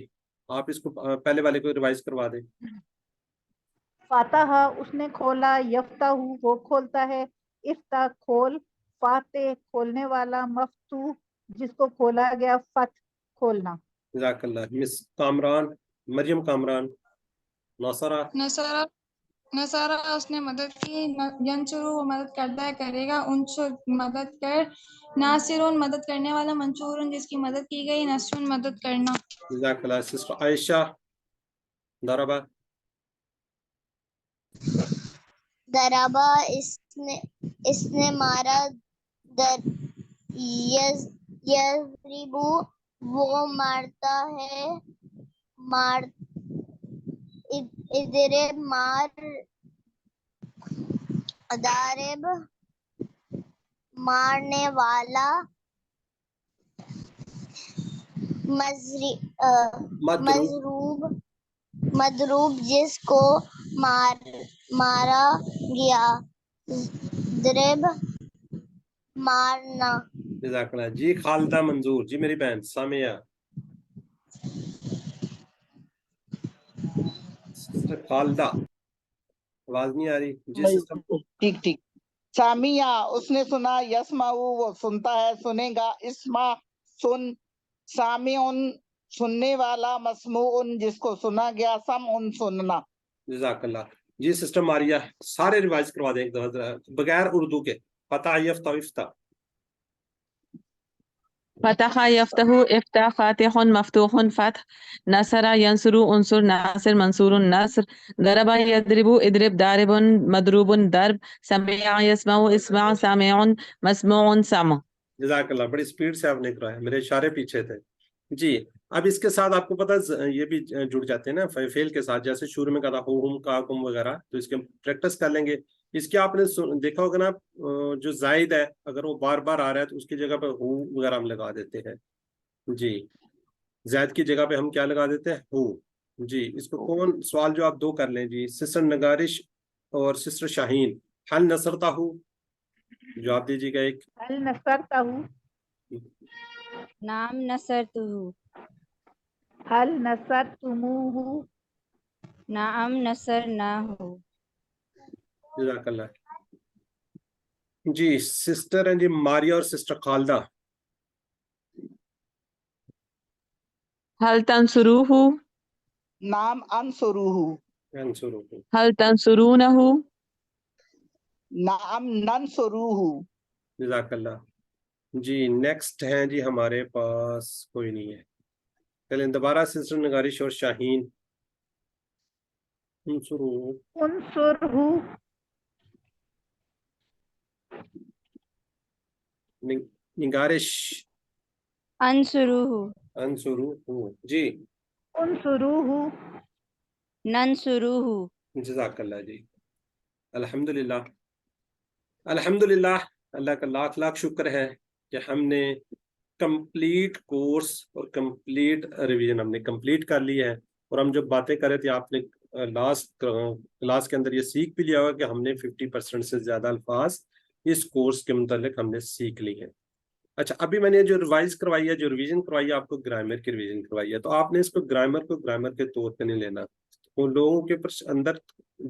S11: آپ اس کو پہلے والے کو ریوائز کروا دیں.
S14: فاتح اس نے کھولا, یفتح وہ کھولتا ہے, افتح کھول, فاتح کھولنے والا, مفتوح جس کو کھولا گیا, فتح کھولنا.
S11: جزاک اللہ. مس کامران, مریم کامران. ناصرہ.
S3: نصارہ اس نے مدد کی, ینصرو وہ مدد کرتا ہے, کرے گا, انصر مدد کر, ناصرون مدد کرنے والا, منصورون جس کی مدد کی گئی, نصرون مدد کرنا.
S11: جزاک اللہ. سسٹر عائشہ. ضربہ.
S18: ضربہ اس نے مارا, یضربو وہ مارتا ہے, اضرب مار, ضارب مارنے والا, مضروب جس کو مارا گیا, ضرب مارنا.
S11: جزاک اللہ. جی خالدہ منظور, جی میری بہن سامیہ. خالدہ آواز نہیں آ رہی جی سسٹم.
S2: ٹھیک ٹھیک. سامیہ اس نے سنا, یسمع وہ سنتا ہے, سنے گا, اسمع سن, سامعن سننے والا, مسموع جس کو سنا گیا, سمع سننا.
S11: جزاک اللہ. جی سسٹم ماریہ, سارے ریوائز کروا دیں ایک دفعہ بغیر اردو کے. فتح, یفتح, افتح.
S5: فتح یفتح, افتح, فاتح, مفتوح, فتح, نصر ینصر, انصر, ناصر, منصور, نصر, ضرب یضرب, اضرب, ضارب, مضروب, ضرب, سمع یسمع, اسمع, سامع, مسموع, سمع.
S11: جزاک اللہ. بڑی سپیڈ سے آپ نے کرایا, میرے اشارے پیچھے تھے. جی اب اس کے ساتھ آپ کو پتا یہ بھی جڑ جاتے ہیں نا فعل کے ساتھ, جیسے شروع میں کہا تھا ہم, کا, کم وغیرہ, تو اس کے پریکٹس کر لیں گے. اس کے آپ نے دیکھا ہوگا نا, جو زائد ہے اگر وہ بار بار آ رہا ہے تو اس کی جگہ پہ ہو وغیرہ ہم لگا دیتے ہیں. جی زائد کی جگہ پہ ہم کیا لگا دیتے ہیں, ہو. جی اس کو کون سوال جو آپ دو کر لیں جی, سسٹر نگارش اور سسٹر شاہین. حل نصرتا ہو, جواب دیجیے گا ایک.
S14: حل نصرتہ,
S13: نام نصرتہ,
S14: حل نصرتموہ,
S13: نعم نصرناہ.
S11: جزاک اللہ. جی سسٹر ہیں جی ماریا اور سسٹر خالدہ.
S5: هل تنصروه
S2: نام انصروہ.
S5: هل تنصرونه
S2: نام ننصروہ.
S11: جزاک اللہ. جی نیکسٹ ہیں جی ہمارے پاس کوئی نہیں ہے. چلیں دوبارہ سسٹر نگارش اور شاہین.
S14: انصرہ.
S11: نگارش.
S13: انصروہ.
S11: انصروہ. جی
S14: انصروہ.
S13: ننصروہ.
S11: جزاک اللہ جی. الحمدللہ. الحمدللہ اللہ کا لاکھ لاکھ شکر ہے کہ ہم نے کمپلیٹ کورس اور کمپلیٹ ریویژن ہم نے کمپلیٹ کر لی ہے. اور ہم جو باتیں کر رہے تھے آپ نے لاسٹ کلاس کے اندر یہ سیکھ بھی لیا ہوگا کہ ہم نے 50% سے زیادہ الفاظ اس کورس کے متعلق ہم نے سیکھ لی ہے. اچھا ابھی میں نے جو ریوائز کروائی ہے جو ریویژن کروائی ہے آپ کو گرامر کی ریویژن کروائی ہے تو آپ نے اس کو گرامر کے طور پہ نہیں لینا. وہ لوگوں کے اندر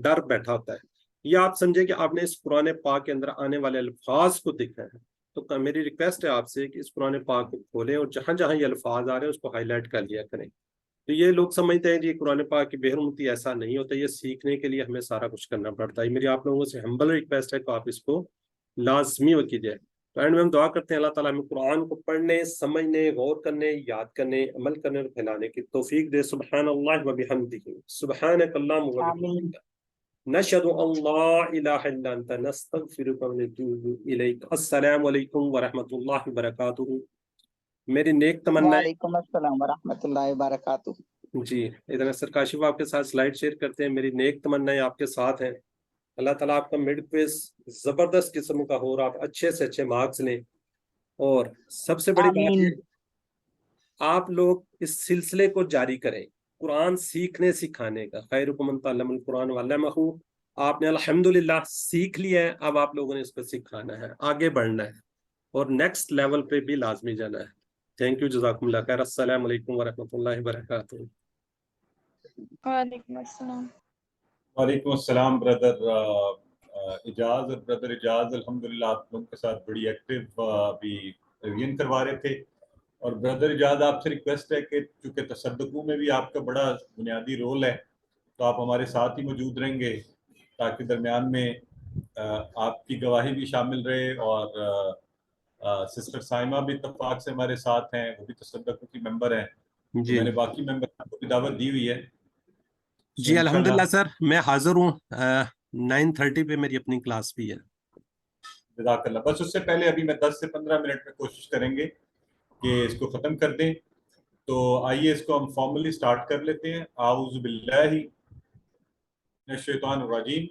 S11: ڈر بیٹھا ہوتا ہے. یہ آپ سمجھیں کہ آپ نے اس قرآن پاک کے اندر آنے والے الفاظ کو دیکھا ہے. تو میری ریکویسٹ ہے آپ سے کہ اس قرآن پاک کو کھولیں اور جہاں جہاں یہ الفاظ آ رہے ہیں اس کو ہائی لائٹ کر لیا کریں. تو یہ لوگ سمجھتے ہیں جی قرآن پاک کی بے حرمتی ایسا نہیں ہوتا. یہ سیکھنے کے لیے ہمیں سارا کچھ کرنا پڑتا ہے. میری آپ لوگوں سے ہمبل ریکویسٹ ہے کہ آپ اس کو لازمی وہ کیجیے. تو اینڈ میں ہم دعا کرتے ہیں اللہ تعالیٰ ہمیں قرآن کو پڑھنے سمجھنے غور کرنے یاد کرنے عمل کرنے اور پھیلانے کی توفیق دے. سبحان اللہ و بحمدہ سبحانک اللہم و بحمدک نشہد ان لا الہ الا انت نستغفرک و نتوب الیک. السلام علیکم ورحمۃ اللہ وبرکاتہ. میری نیک تمنا ہے.
S2: وعلیکم السلام ورحمۃ اللہ وبرکاتہ.
S11: جی ادھر سر کاشف آپ کے ساتھ سلائڈ شیئر کرتے ہیں. میری نیک تمنا آپ کے ساتھ ہیں. اللہ تعالیٰ آپ کا مڈ کوئز زبردست قسم کا ہو رہا. آپ اچھے سے اچھے مارکس لیں. اور سب سے بڑی بات یہ آپ لوگ اس سلسلے کو جاری کریں قرآن سیکھنے سکھانے کا. خیرکم من تعلم القرآن وعلمہ. آپ نے الحمدللہ سیکھ لیا ہے. اب آپ لوگوں نے اس کو سکھانا ہے آگے بڑھنا ہے اور نیکسٹ لیول پہ بھی لازمی جانا ہے. تھینک یو جزاکم اللہ خیر. السلام علیکم ورحمۃ اللہ وبرکاتہ.
S3: وعلیکم السلام.
S10: وعلیکم السلام بردر اجاز. اور بردر اجاز الحمدللہ آپ لوگوں کے ساتھ بڑی ایکٹیو بھی ریویژن کروا رہے تھے. اور بردر اجاز آپ سے ریکویسٹ ہے کہ چونکہ تصدقوں میں بھی آپ کا بڑا بنیادی رول ہے تو آپ ہمارے ساتھ ہی موجود رہیں گے تاکہ درمیان میں آپ کی گواہی بھی شامل رہے. اور سسٹر سائمہ بھی اتفاق سے ہمارے ساتھ ہیں. وہ بھی تصدقوں کی ممبر ہیں.
S11: جی
S10: میں نے باقی ممبر کو بھی دعوت دی ہوئی ہے.
S11: جی الحمدللہ سر میں حاضر ہوں. 9:30 پہ میری اپنی کلاس بھی ہے.
S10: جزاک اللہ. بس اس سے پہلے ابھی میں 10 سے 15 منٹ میں کوشش کریں گے کہ اس کو ختم کر دیں. تو آئیے اس کو ہم فارملی سٹارٹ کر لیتے ہیں. اعوذ باللہ من الشیطان الرجیم.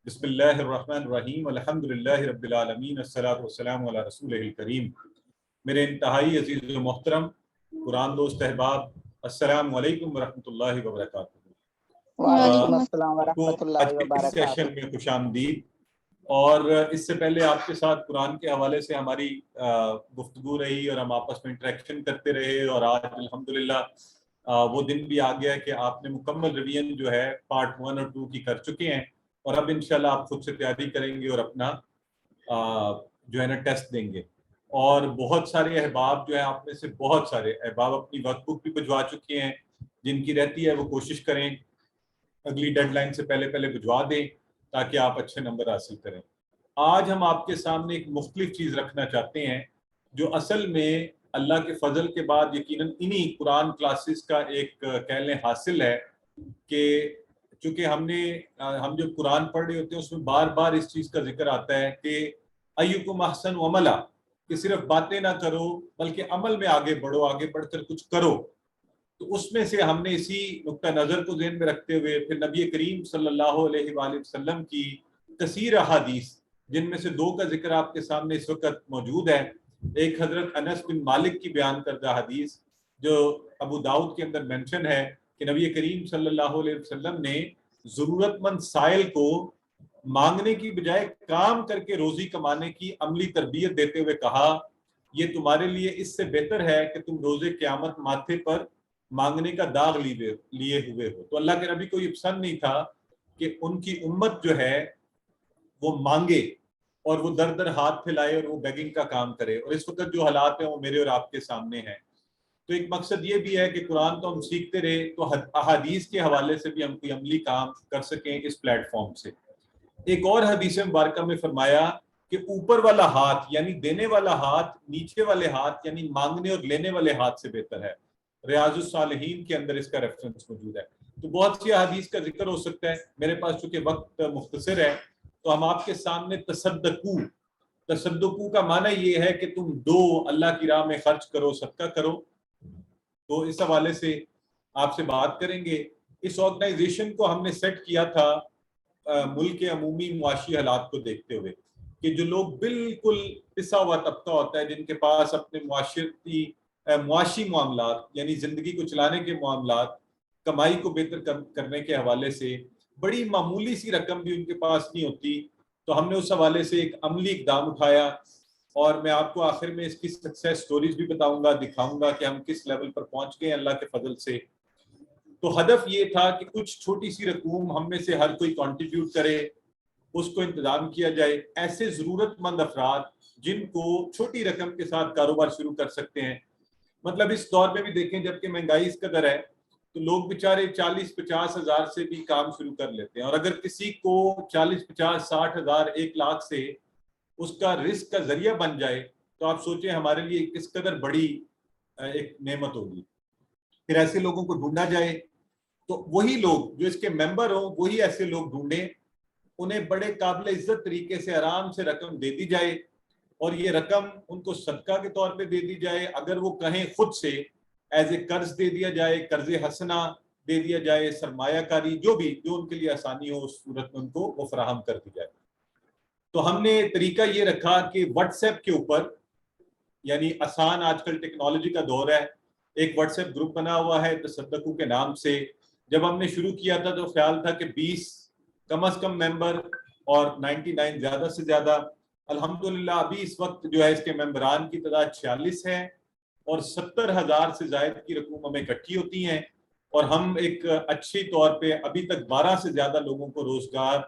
S10: بسم اللہ الرحمن الرحیم. الحمدللہ رب العالمین. الصلاۃ والسلام علی رسولہ الکریم. میرے انتہائی عزیز و محترم قرآن دوست احباب السلام علیکم ورحمۃ اللہ وبرکاتہ.
S2: وعلیکم السلام ورحمۃ اللہ
S10: اس
S2: وبرکاتہ.
S10: سیشن میں خوش آمدید. اور اس سے پہلے آپ کے ساتھ قرآن کے حوالے سے ہماری گفتگو رہی اور ہم آپس میں انٹریکشن کرتے رہے. اور آج الحمدللہ وہ دن بھی آ گیا کہ آپ نے مکمل ریویژن جو ہے پارٹ 1 اور 2 کی کر چکے ہیں. اور اب انشاءاللہ آپ خود سے تیاری کریں گے اور اپنا جو ہے نا ٹیسٹ دیں گے. اور بہت سارے احباب جو ہیں آپ میں سے بہت سارے احباب اپنی ورک بک بھی بھجوا چکے ہیں. جن کی رہتی ہے وہ کوشش کریں اگلی ڈیڈ لائن سے پہلے بھجوا دیں تاکہ آپ اچھے نمبر حاصل کریں. آج ہم آپ کے سامنے ایک مختلف چیز رکھنا چاہتے ہیں جو اصل میں اللہ کے فضل کے بعد یقیناً انہی قرآن کلاسز کا ایک کہہ لیں حاصل ہے کہ چونکہ ہم جو قرآن پڑھ رہے ہوتے ہیں اس میں بار بار اس چیز کا ذکر آتا ہے کہ ایکم احسن عملا، کہ صرف باتیں نہ کرو بلکہ عمل میں آگے بڑھو، آگے بڑھ کر کچھ کرو. تو اس میں سے ہم نے اسی نقطہ نظر کو ذہن میں رکھتے ہوئے پھر نبی کریم صلی اللہ علیہ وآلہ وسلم کی کثیر احادیث جن میں سے 2 کا ذکر آپ کے سامنے اس وقت موجود ہے. ایک حضرت انس بن مالک کی بیان کردہ حدیث جو ابو داؤد کے اندر مینشن ہے کہ نبی کریم صلی اللہ علیہ وسلم نے ضرورت مند سائل کو مانگنے کی بجائے کام کر کے روزی کمانے کی عملی تربیت دیتے ہوئے کہا یہ تمہارے لیے اس سے بہتر ہے کہ تم روز قیامت ماتھے پر مانگنے کا داغ لیے ہوئے ہو. تو اللہ کے نبی کو یہ پسند نہیں تھا کہ ان کی امت جو ہے وہ مانگے. اور وہ در در ہاتھ پھیلائے اور وہ بیگنگ کا کام کرے. اور اس وقت جو حالات ہیں وہ میرے اور آپ کے سامنے ہیں. تو ایک مقصد یہ بھی ہے کہ قرآن تو ہم سیکھتے رہے تو احادیث کے حوالے سے بھی ہم کوئی عملی کام کر سکیں اس پلیٹ فارم سے. ایک اور حدیث مبارکہ میں فرمایا کہ اوپر والا ہاتھ یعنی دینے والا ہاتھ نیچے والے ہاتھ یعنی مانگنے اور لینے والے ہاتھ سے بہتر ہے. ریاض الصالحین کے اندر اس کا ریفرنس موجود ہے. تو بہت سی حدیث کا ذکر ہو سکتا ہے. میرے پاس چونکہ وقت مختصر ہے تو ہم آپ کے سامنے تصدقو کا معنی یہ ہے کہ تم دو اللہ کی راہ میں خرچ کرو, صدقہ کرو. تو اس حوالے سے آپ سے بات کریں گے. اس آرگنائزیشن کو ہم نے سیٹ کیا تھا ملک کے عمومی معاشی حالات کو دیکھتے ہوئے کہ جو لوگ بالکل پسا ہوا طبقہ ہوتا ہے جن کے پاس اپنے معاشی معاملات یعنی زندگی کو چلانے کے معاملات, کمائی کو بہتر کرنے کے حوالے سے بڑی معمولی سی رقم بھی ان کے پاس نہیں ہوتی, تو ہم نے اس حوالے سے ایک عملی اقدام اٹھایا. اور میں آپ کو آخر میں اس کی سکسیس سٹوریز بھی بتاؤں گا, دکھاؤں گا کہ ہم کس لیول پر پہنچ گئے اللہ کے فضل سے. تو ہدف یہ تھا کہ کچھ چھوٹی سی رقوم ہم میں سے ہر کوئی کنٹریبیوٹ کرے, اس کو انتظام کیا جائے. ایسے ضرورت مند افراد جن کو چھوٹی رقم کے ساتھ کاروبار شروع کر سکتے ہیں. مطلب اس دور میں بھی دیکھیں جب کہ مہنگائی اس قدر ہے تو لوگ بیچارے 40-50 ہزار سے بھی کام شروع کر لیتے ہیں. اور اگر کسی کو 40-50-60 ہزار 1 لاکھ سے اس کا رزق کا ذریعہ بن جائے تو آپ سوچیں ہمارے لیے کس قدر بڑی ایک نعمت ہوگی. پھر ایسے لوگوں کو ڈھونڈا جائے تو وہی لوگ جو اس کے ممبر ہوں وہی ایسے لوگ ڈھونڈیں, انہیں بڑے قابل عزت طریقے سے آرام سے رقم دے دی جائے اور یہ رقم ان کو صدقہ کے طور پہ دے دی جائے. اگر وہ کہیں خود سے ایز اے قرض دے دیا جائے, قرض حسنہ دے دیا جائے, سرمایہ کاری جو ان کے لیے آسانی ہو اس صورت میں ان کو وہ فراہم کر دی جائے. تو ہم نے طریقہ یہ رکھا کہ واٹس ایپ کے اوپر یعنی آسان آج کل ٹیکنالوجی کا دور ہے, ایک واٹس ایپ گروپ بنا ہوا ہے تصدقو کے نام سے. جب ہم نے شروع کیا تھا تو خیال تھا کہ 20 کم از کم ممبر اور 99 زیادہ سے زیادہ. الحمدللہ ابھی اس وقت جو ہے اس کے ممبران کی تعداد 46 ہے اور 70,000 سے زائد کی رقوم ہمیں اکٹھی ہوتی ہیں اور ہم ایک اچھی طور پہ ابھی تک 12 سے زیادہ لوگوں کو روزگار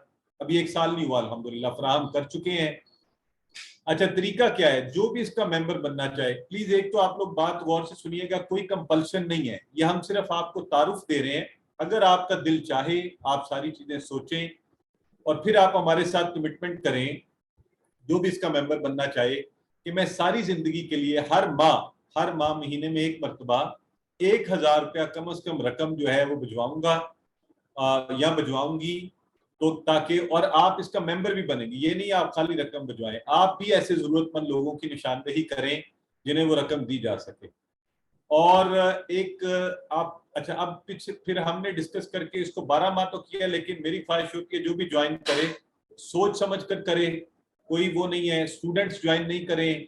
S10: ابھی 1 سال نہیں ہوا الحمدللہ فراہم کر چکے ہیں. اچھا طریقہ کیا ہے؟ جو بھی اس کا ممبر بننا چاہے پلیز ایک تو آپ لوگ بات غور سے سنیے گا, کوئی کمپلشن نہیں ہے, یہ ہم صرف آپ کو تعارف دے رہے ہیں. اگر آپ کا دل چاہے آپ ساری چیزیں سوچیں اور پھر آپ ہمارے ساتھ کمٹمنٹ کریں, جو بھی اس کا ممبر بننا چاہے کہ میں ساری زندگی کے لیے ہر ماہ مہینے میں 1 مرتبہ 1,000 روپیہ کم از کم رقم جو ہے وہ بھجواؤں گا یا بھجواؤں گی, تو تاکہ اور آپ اس کا ممبر بھی بنیں گے. یہ نہیں آپ خالی رقم بھجوائیں, آپ بھی ایسے ضرورت مند لوگوں کی نشاندہی کریں جنہیں وہ رقم دی جا سکے. اور ایک آپ اچھا اب پھر ہم نے ڈسکس کر کے اس کو 12 ماہ تو کیا, لیکن میری خواہش ہوتی ہے جو بھی جوائن کرے سوچ سمجھ کر کرے. کوئی وہ نہیں ہے اسٹوڈنٹس جوائن نہیں کریں,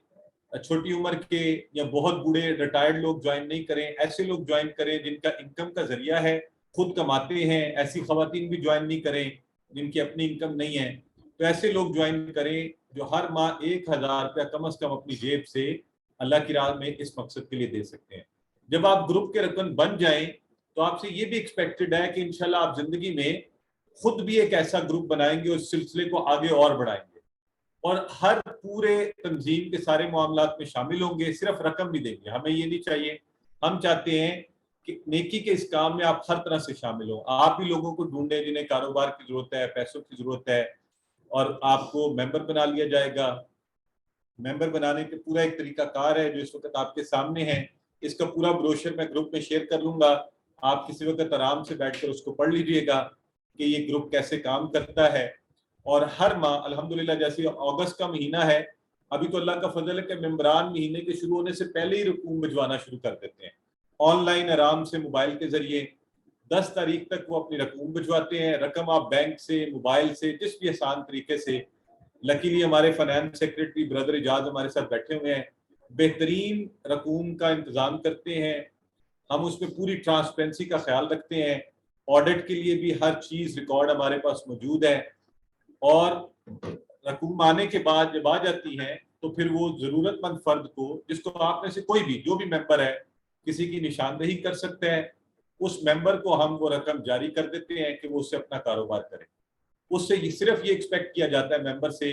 S10: چھوٹی عمر کے یا بہت بوڑھے ریٹائرڈ لوگ جوائن نہیں کریں, ایسے لوگ جوائن کریں جن کا انکم کا ذریعہ ہے, خود کماتے ہیں. ایسی خواتین بھی جوائن نہیں کریں جن کی اپنی انکم نہیں ہے. تو ایسے لوگ جوائن کریں جو ہر ماہ 1,000 روپیہ کم از کم اپنی جیب سے اللہ کی راہ میں اس مقصد کے لیے دے سکتے ہیں. جب آپ گروپ کے رکن بن جائیں تو آپ سے یہ بھی ایکسپیکٹڈ ہے کہ انشاءاللہ آپ زندگی میں خود بھی ایک ایسا گروپ بنائیں گے, اس سلسلے کو آگے اور بڑھائیں گے اور ہر پورے تنظیم کے سارے معاملات میں شامل ہوں گے. صرف رقم نہیں دیں گے, ہمیں یہ نہیں چاہیے. ہم چاہتے ہیں کہ نیکی کے اس کام میں آپ ہر طرح سے شامل ہوں. آپ بھی لوگوں کو ڈھونڈیں جنہیں کاروبار کی ضرورت ہے, پیسوں کی ضرورت ہے, اور آپ کو ممبر بنا لیا جائے گا. ممبر بنانے کے پورا ایک طریقہ کار ہے جو اس وقت آپ کے سامنے ہے. اس کا پورا بروشر میں گروپ میں شیئر کر لوں گا, آپ کسی وقت آرام سے بیٹھ کر اس کو پڑھ لیجئے گا کہ یہ گروپ کیسے کام کرتا ہے. اور ہر ماہ الحمدللہ جیسے اگست کا مہینہ ہے, ابھی تو اللہ کا فضل ہے کہ ممبران مہینے کے شروع ہونے سے پہلے ہی رقوم بھجوانا شروع کر دیتے ہیں آن لائن آرام سے موبائل کے ذریعے. 10 تاریخ تک وہ اپنی رقوم بھجواتے ہیں. رقم آپ بینک سے, موبائل سے, جس بھی آسان طریقے سے. لکیلی ہمارے فائنانس سیکریٹری بردر اجاز ہمارے ساتھ بیٹھے ہوئے ہیں, بہترین رقوم کا انتظام کرتے ہیں. ہم اس میں پوری ٹرانسپیرنسی کا خیال رکھتے ہیں. آڈٹ کے لیے بھی ہر چیز ریکارڈ ہمارے پاس موجود ہے. اور رقوم آنے کے بعد جب آ جاتی ہیں تو پھر وہ ضرورت مند فرد کو, جس کو آپ میں سے کوئی بھی جو بھی ممبر ہے کسی کی نشاندہی کر سکتے ہیں, اس ممبر کو ہم وہ رقم جاری کر دیتے ہیں کہ وہ اس سے اپنا کاروبار کرے. اس سے صرف یہ ایکسپیکٹ کیا جاتا ہے ممبر سے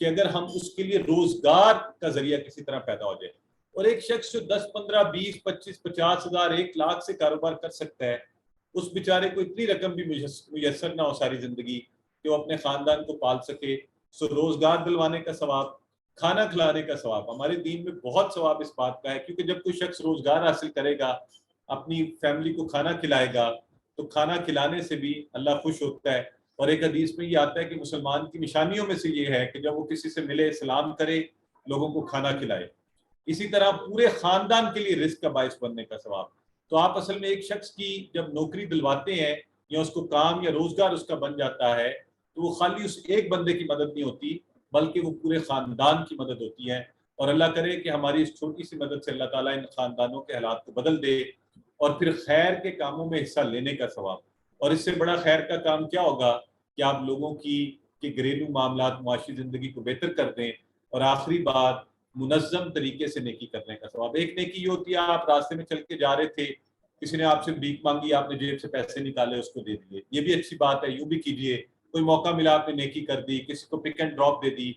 S10: کہ اگر ہم اس کے لیے روزگار کا ذریعہ کسی طرح پیدا ہو جائے. اور ایک شخص جو 10 15 20 25 50 ہزار 1 لاکھ سے کاروبار کر سکتا ہے, اس بیچارے کو اتنی رقم بھی میسر نہ ہو ساری زندگی کہ وہ اپنے خاندان کو پال سکے. سو روزگار دلوانے کا ثواب, کھانا کھلانے کا ثواب, ہمارے دین میں بہت ثواب اس بات کا ہے, کیونکہ جب کوئی شخص روزگار حاصل کرے گا, اپنی فیملی کو کھانا کھلائے گا, تو کھانا کھلانے سے بھی اللہ خوش ہوتا ہے. اور ایک حدیث میں یہ آتا ہے کہ مسلمان کی نشانیوں میں سے یہ ہے کہ جب وہ کسی سے ملے سلام کرے, لوگوں کو کھانا کھلائے. اسی طرح پورے خاندان کے لیے رزق کا باعث بننے کا ثواب. تو آپ اصل میں ایک شخص کی جب نوکری دلواتے ہیں یا اس کو کام یا روزگار اس کا بن جاتا ہے, تو وہ خالی اس ایک بندے کی مدد نہیں ہوتی, بلکہ وہ پورے خاندان کی مدد ہوتی ہے. اور اللہ کرے کہ ہماری اس چھوٹی سی مدد سے اللہ تعالیٰ ان خاندانوں کے حالات کو بدل دے, اور پھر خیر کے کاموں میں حصہ لینے کا ثواب. اور اس سے بڑا خیر کا کام کیا ہوگا کہ آپ لوگوں کی گھریلو معاملات, معاشی زندگی کو بہتر کر دیں. اور آخری بات, منظم طریقے سے نیکی کرنے کا ثواب. ایک نیکی یہ ہوتی ہے آپ راستے میں چل کے جا رہے تھے, کسی نے آپ سے بھیک مانگی, آپ نے جیب سے پیسے نکالے اس کو دے دیے, یہ بھی اچھی بات ہے, یوں بھی کیجیے. کوئی موقع ملا آپ نے نیکی کر دی, کسی کو پک اینڈ ڈراپ دے دی.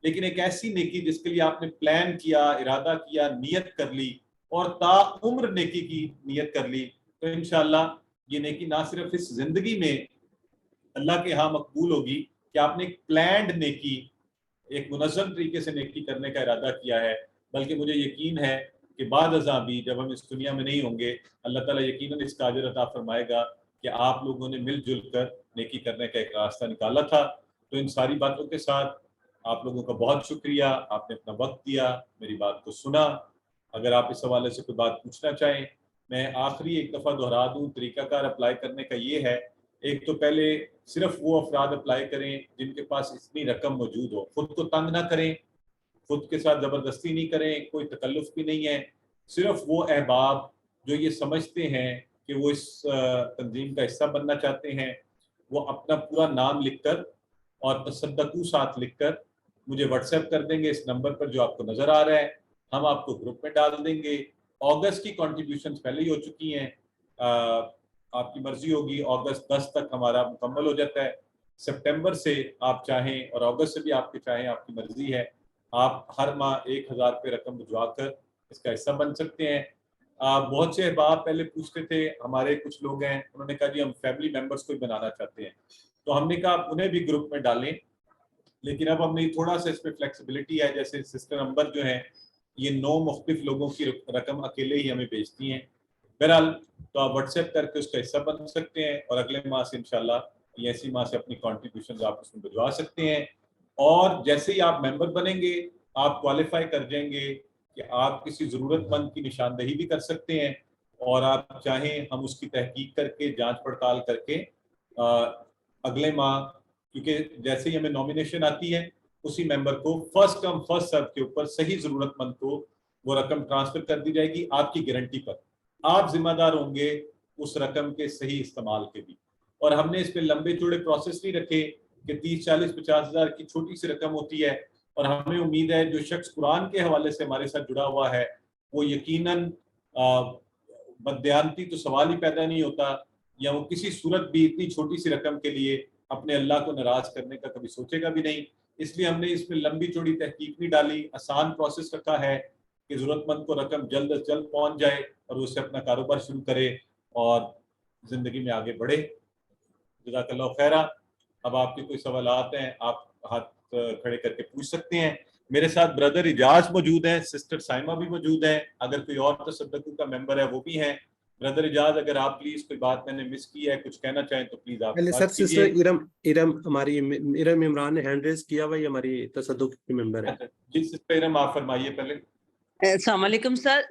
S10: لیکن ایک ایسی نیکی جس کے لیے آپ نے پلان کیا, ارادہ کیا, نیت کر لی اور تا عمر نیکی کی نیت کر لی, تو انشاءاللہ یہ نیکی نہ صرف اس زندگی میں اللہ کے ہاں مقبول ہوگی کہ آپ نے ایک پلانڈ نیکی, ایک منظم طریقے سے نیکی کرنے کا ارادہ کیا ہے, بلکہ مجھے یقین ہے کہ بعد ازاں بھی جب ہم اس دنیا میں نہیں ہوں گے, اللہ تعالیٰ یقیناً اس کا اجر عطا فرمائے گا کہ آپ لوگوں نے مل جل کر نیکی کرنے کا ایک راستہ نکالا تھا. تو ان ساری باتوں کے ساتھ آپ لوگوں کا بہت شکریہ, آپ نے اپنا وقت دیا, میری بات کو سنا. اگر آپ اس حوالے سے کوئی بات پوچھنا چاہیں, میں آخری ایک دفعہ دہرا دوں, طریقہ کار اپلائی کرنے کا یہ ہے. ایک تو پہلے صرف وہ افراد اپلائی کریں جن کے پاس اتنی رقم موجود ہو, خود کو تنگ نہ کریں, خود کے ساتھ زبردستی نہیں کریں, کوئی تکلف بھی نہیں ہے. صرف وہ احباب جو یہ سمجھتے ہیں کہ وہ اس تنظیم کا حصہ بننا چاہتے ہیں, وہ اپنا پورا نام لکھ کر اور تصدقو ساتھ لکھ کر مجھے واٹس ایپ کر دیں گے اس نمبر پر جو آپ کو نظر آ رہا ہے. ہم آپ کو گروپ میں ڈال دیں گے. اگست کی کنٹریبیوشنز پہلے ہی ہو چکی ہیں, آپ کی مرضی ہوگی. اگست 10 تک ہمارا مکمل ہو جاتا ہے. سپٹمبر سے آپ چاہیں اور اگست سے بھی آپ کے چاہیں, آپ کی مرضی ہے. آپ ہر ماہ 1000 روپے رقم بھجوا کر اس کا حصہ بن سکتے ہیں. بہت سے احباب پہلے پوچھتے تھے, ہمارے کچھ لوگ ہیں انہوں نے کہا جی ہم فیملی ممبرس کو بنانا چاہتے ہیں, تو ہم نے کہا آپ انہیں بھی گروپ میں ڈالیں. لیکن اب ہم نے تھوڑا سا اس میں فلیکسیبلٹی ہے, جیسے سسٹر نمبر جو ہیں یہ 9 مختلف لوگوں کی رقم اکیلے ہی ہمیں بھیجتی ہیں. بہرحال تو آپ واٹس ایپ کر کے اس کا حصہ بن سکتے ہیں, اور اگلے ماہ سے انشاءاللہ یہ ایسی ماہ سے اپنی کنٹریبیوشنز آپ اس میں بھجوا سکتے ہیں. اور جیسے ہی آپ ممبر بنیں گے آپ کوالیفائی کر جائیں گے کہ آپ کسی ضرورت مند کی نشاندہی بھی کر سکتے ہیں, اور آپ چاہیں ہم اس کی تحقیق کر کے جانچ پڑتال کر کے اگلے ماہ, کیونکہ جیسے ہی ہمیں نامینیشن آتی ہے اسی ممبر کو فرسٹ کم فرسٹ سرو کے اوپر صحیح ضرورت مند کو وہ رقم ٹرانسفر کر دی جائے گی آپ کی گارنٹی پر. آپ ذمہ دار ہوں گے اس رقم کے صحیح استعمال کے بھی. اور ہم نے اس پہ لمبے چوڑے پروسیس نہیں رکھے کہ 30 40 50 ہزار کی چھوٹی سی رقم ہوتی ہے. اور ہمیں امید ہے جو شخص قرآن کے حوالے سے ہمارے ساتھ جڑا ہوا ہے وہ یقیناً بددیانتی تو سوال ہی پیدا نہیں ہوتا, یا وہ کسی صورت بھی اتنی چھوٹی سی رقم کے لیے اپنے اللہ کو ناراض کرنے کا کبھی سوچے گا بھی نہیں. اس لیے ہم نے اس میں لمبی چوڑی تحقیق نہیں ڈالی, آسان پروسیس رکھا ہے کہ ضرورت مند کو رقم جلد از جلد پہنچ جائے اور اسے اپنا کاروبار شروع کرے اور زندگی میں آگے بڑھے. جزاک اللہ خیرہ. اب آپ کے کوئی سوالات ہیں آپ ہاتھ کھڑے کر کے پوچھ سکتے ہیں. میرے ساتھ بردر اجاز موجود ہیں, سسٹر سائمہ بھی موجود ہیں, اگر کوئی اور تصدقو کا ممبر ہے وہ بھی ہیں. بردر اجاز اگر آپ پلیز کوئی بات میں نے مس کی ہے, کچھ کہنا چاہیں تو پلیز آپ
S11: سر. سسٹر ارم ہماری ارم عمران نے ہینڈ ریز کیا ہوا, یہ ہماری تصدق کی ممبر ہے.
S10: جی سسٹر ارم آپ فرمائیے پہلے.
S6: السلام علیکم سر.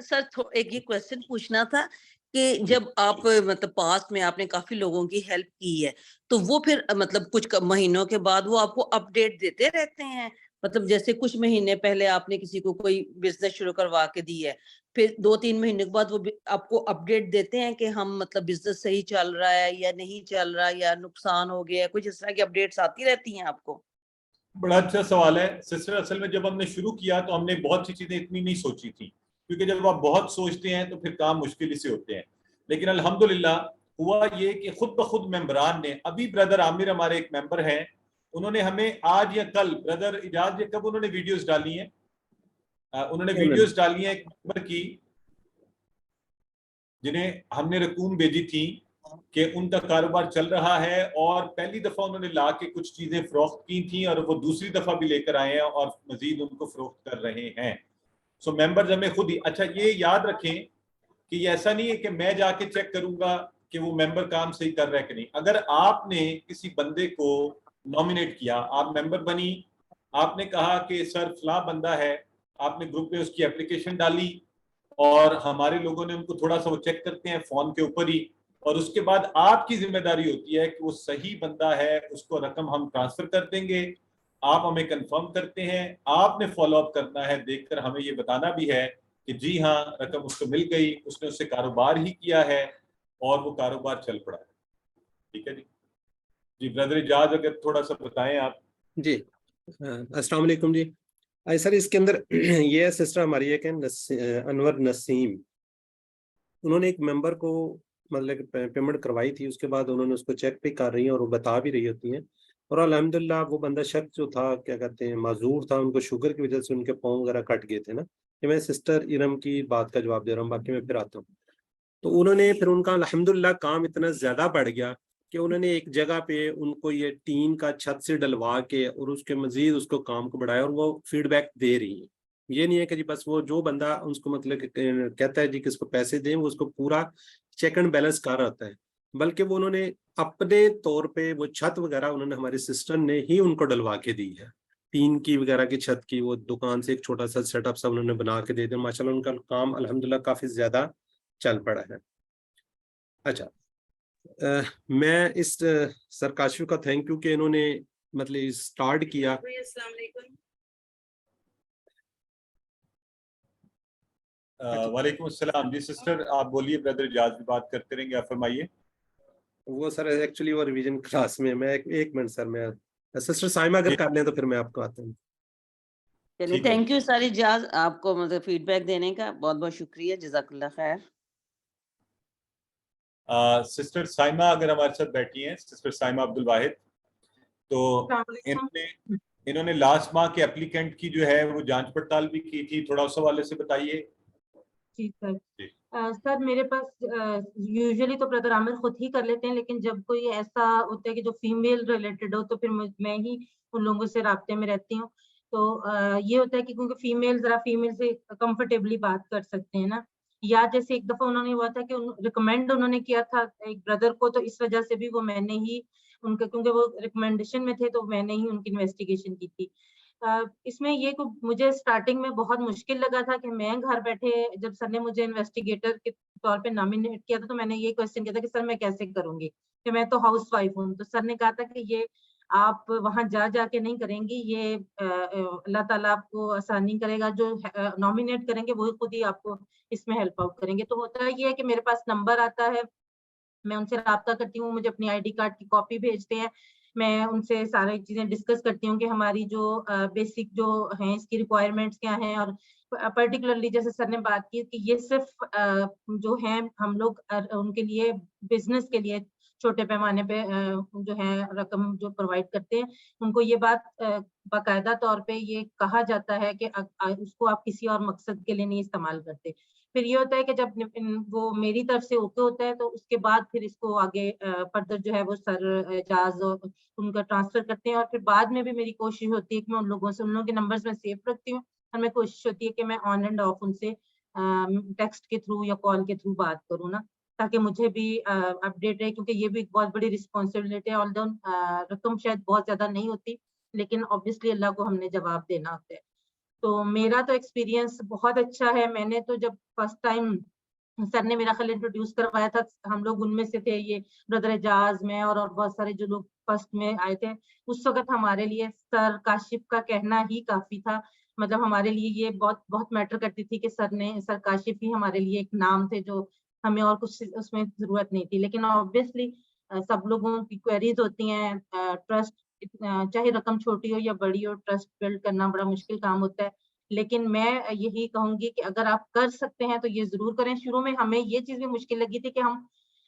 S6: ایک یہ کویسچن پوچھنا تھا کہ جب آپ مطلب پاس میں آپ نے کافی لوگوں کی ہیلپ کی ہے, تو وہ پھر مطلب کچھ مہینوں کے بعد وہ آپ کو اپڈیٹ دیتے رہتے ہیں؟ مطلب جیسے کچھ مہینے پہلے آپ نے کسی کو کوئی بزنس شروع کروا کے دی ہے, پھر 2-3 مہینے کے بعد وہ آپ کو اپڈیٹ دیتے ہیں کہ ہم مطلب بزنس صحیح چل رہا ہے یا نہیں چل رہا یا نقصان ہو گیا ہے, کچھ اس طرح کی اپڈیٹس آتی رہتی ہیں آپ کو؟
S10: بڑا اچھا سوال ہے سسٹر. اصل میں جب ہم نے شروع کیا تو ہم نے بہت سی چیزیں اتنی نہیں سوچی تھی, کیونکہ جب آپ بہت سوچتے ہیں تو پھر کام مشکل سے ہوتے ہیں. لیکن الحمدللہ ہوا یہ کہ خود بخود ممبران نے, ابھی بردر عامر ہمارے ایک ممبر ہیں انہوں نے ہمیں آج یا کل برادر اجاز یہ کب انہوں نے ویڈیوز ڈالی ہیں؟ انہوں نے ویڈیوز ڈالی ہیں ایک ممبر کی جنہیں ہم نے رقوم بھیجی تھی کہ ان کا کاروبار چل رہا ہے اور پہلی دفعہ انہوں نے لا کے کچھ چیزیں فروخت کی تھیں اور وہ دوسری دفعہ بھی لے کر آئے ہیں اور مزید ان کو فروخت کر رہے ہیں. سو ممبرز ہمیں خود ہی اچھا یہ یاد رکھیں کہ یہ ایسا نہیں ہے کہ میں جا کے چیک کروں گا کہ وہ ممبر کام صحیح کر رہا ہے کہ نہیں. اگر آپ نے کسی بندے کو نامینیٹ کیا, آپ ممبر بنی, آپ نے کہا کہ سر فلاں بندہ ہے, آپ نے گروپ میں اس کی اپلیکیشن ڈالی اور ہمارے لوگوں نے ان کو تھوڑا سا وہ چیک کرتے ہیں فون کے اوپر ہی, اور اس کے بعد آپ کی ذمہ داری ہوتی ہے کہ وہ صحیح بندہ ہے, اس کو رقم ہم ٹرانسفر کر دیں گے, آپ ہمیں کنفرم کرتے ہیں, آپ نے فالو اپ کرنا ہے, دیکھ کر ہمیں یہ بتانا بھی ہے کہ جی ہاں رقم اس کو مل گئی, اس نے اس سے کاروبار ہی کیا ہے اور وہ کاروبار چل پڑا ہے. ٹھیک ہے جی. جی برادر اجاز اگر تھوڑا سا بتائیں آپ.
S11: جی السلام علیکم. جی سر اس کے اندر یہ سسٹر ہماری ایک ہے انور نسیم, انہوں نے ایک ممبر کو مطلب پیمنٹ کروائی تھی, اس کے بعد انہوں نے اس کو چیک بھی کر رہی ہیں اور وہ بتا بھی رہی ہوتی ہیں, اور الحمدللہ وہ بندہ شخص جو تھا کیا کہتے ہیں معذور تھا, ان کو شوگر کی وجہ سے ان کے پاؤں وغیرہ کٹ گئے تھے نا. کہ میں سسٹر ارم کی بات کا جواب دے رہا ہوں, باقی میں پھر آتا ہوں. تو انہوں نے پھر ان کا الحمدللہ کام اتنا زیادہ بڑھ گیا کہ انہوں نے ایک جگہ پہ ان کو یہ ٹین کا چھت سے ڈلوا کے اور اس کے مزید اس کو کام کو بڑھایا, اور وہ فیڈ بیک دے رہی ہیں. یہ نہیں ہے کہ جی بس وہ جو بندہ اس کو مطلب کہتا ہے جی کس کو پیسے دیں, وہ اس کو پورا چیک اینڈ بیلنس کر رہتا ہے, بلکہ وہ انہوں نے اپنے طور پہ وہ چھت وغیرہ انہوں نے ہمارے سسٹر نے ہی ان کو ڈلوا کے دی ہے. ٹین کی وغیرہ کی چھت کی وہ دکان سے ایک چھوٹا سا سیٹ اپ سا انہوں نے بنا کے دے دیا. ماشاءاللہ ان کا کام الحمدللہ کافی زیادہ چل پڑا ہے. اچھا میں اس سر کاشف کا تھینک یو کہ انہوں نے مطلب اسٹارٹ کیا.
S12: السلام علیکم.
S10: وعلیکم السلام. جی سسٹر آپ بولیے, بردر اجاز بھی بات کرتے رہیں گے, آپ فرمائیے.
S11: وہ سر ایکچولی وہ ریویژن کلاس میں میں ایک منٹ سر, میں سسٹر سائمہ اگر کر لیں تو پھر میں آپ کو آتا ہوں.
S6: چلیے تھینک یو سر اجاز, آپ کو مطلب فیڈ بیک دینے کا بہت بہت شکریہ, جزاک اللہ خیر.
S10: سسٹر سائمہ اگر ہمارے ساتھ بیٹھی ہیں, سسٹر سائمہ عبد الواحد, تو انہوں نے لاسٹ ماہ کے اپلیکینٹ کی جو ہے وہ جانچ پڑتال بھی کی تھی, تھوڑا اس حوالے سے بتائیے.
S1: جی سر. سر میرے پاس یوزلی تو برادر عامر خود ہی کر لیتے ہیں, لیکن جب کوئی ایسا ہوتا ہے کہ جو فیمیل ریلیٹڈ ہو تو پھر میں ہی ان لوگوں سے رابطے میں رہتی ہوں. تو یہ ہوتا ہے کہ کیونکہ فیمیل سے کمفرٹیبلی بات کر سکتے ہیں نا. یا جیسے ایک دفعہ انہوں نے ہوا تھا کہ ریکمینڈ انہوں نے کیا تھا ایک بردر کو, تو اس وجہ سے بھی وہ میں نے ہی ان کے, کیونکہ وہ ریکمینڈیشن میں تھے تو میں نے ہی ان کی انویسٹیگیشن کی تھی. اس میں یہ کہ مجھے سٹارٹنگ میں بہت مشکل لگا تھا کہ میں گھر بیٹھے, جب سر نے مجھے انویسٹیگیٹر کے طور پہ نامینیٹ کیا تھا تو میں نے یہ کوشچن کیا تھا کہ سر میں کیسے کروں گی, کہ میں تو ہاؤس وائف ہوں. تو سر نے کہا تھا کہ یہ آپ وہاں جا کے نہیں کریں گی, یہ اللہ تعالیٰ آپ کو آسانی کرے گا, جو نامینیٹ کریں گے وہی خود ہی آپ کو اس میں ہیلپ آؤٹ کریں گے. تو ہوتا یہ ہے کہ میرے پاس نمبر آتا ہے, میں ان سے رابطہ کرتی ہوں, مجھے اپنی ID کارڈ کی کاپی بھیجتے ہیں, میں ان سے ساری چیزیں ڈسکس کرتی ہوں کہ ہماری جو بیسک جو ہیں اس کی ریکوائرمنٹس کیا ہیں, اور پرٹیکولرلی جیسے سر نے بات کی کہ یہ صرف جو ہیں ہم لوگ ان کے لیے بزنس کے لیے چھوٹے پیمانے پہ جو ہے رقم جو پرووائڈ کرتے ہیں, ان کو یہ بات باقاعدہ طور پہ یہ کہا جاتا ہے کہ اس کو آپ کسی اور مقصد کے لیے نہیں استعمال کرتے. پھر یہ ہوتا ہے کہ جب وہ میری طرف سے اوکے ہوتا ہے تو اس کے بعد پھر اس کو آگے فردر جو ہے وہ سر اجاز ان کا ٹرانسفر کرتے ہیں, اور پھر بعد میں بھی میری کوشش ہوتی ہے کہ میں ان لوگوں سے, ان لوگوں کے نمبرز میں سیو رکھتی ہوں, اور میں کوشش ہوتی ہے کہ میں آن اینڈ آف ان سے ٹیکسٹ کے تھرو یا کال کے تھرو بات کروں نا, تاکہ مجھے بھی اپڈیٹ رہے, کیونکہ یہ بھی ایک بہت بڑی رسپانسبلٹی ہے. آلدو رقم شاید بہت زیادہ نہیں ہوتی, لیکن obviously اللہ کو ہم نے جواب دینا ہوتا ہے. تو میرا تو ایکسپیرینس بہت اچھا ہے. میں نے تو جب فرسٹ ٹائم سر نے میرا خیال انٹروڈیوس کروایا تھا, ہم لوگ ان میں سے تھے, یہ برادر اجاز میں اور بہت سارے جو لوگ فرسٹ میں آئے تھے, اس وقت ہمارے لیے سر کاشف کا کہنا ہی کافی تھا. مطلب ہمارے لیے یہ بہت میٹر کرتی تھی کہ سر کاشف ہی ہمارے لیے ایک نام تھے, جو ہمیں اور کچھ اس میں ضرورت نہیں تھی. لیکن obviously سب لوگوں کی کوئریز ہوتی ہیں, ٹرسٹ چاہے رقم چھوٹی ہو یا بڑی ہو, ٹرسٹ بلڈ کرنا بڑا مشکل کام ہوتا ہے. لیکن میں یہی کہوں گی کہ اگر آپ کر سکتے ہیں تو یہ ضرور کریں. شروع میں ہمیں یہ چیز بھی مشکل لگی تھی کہ ہم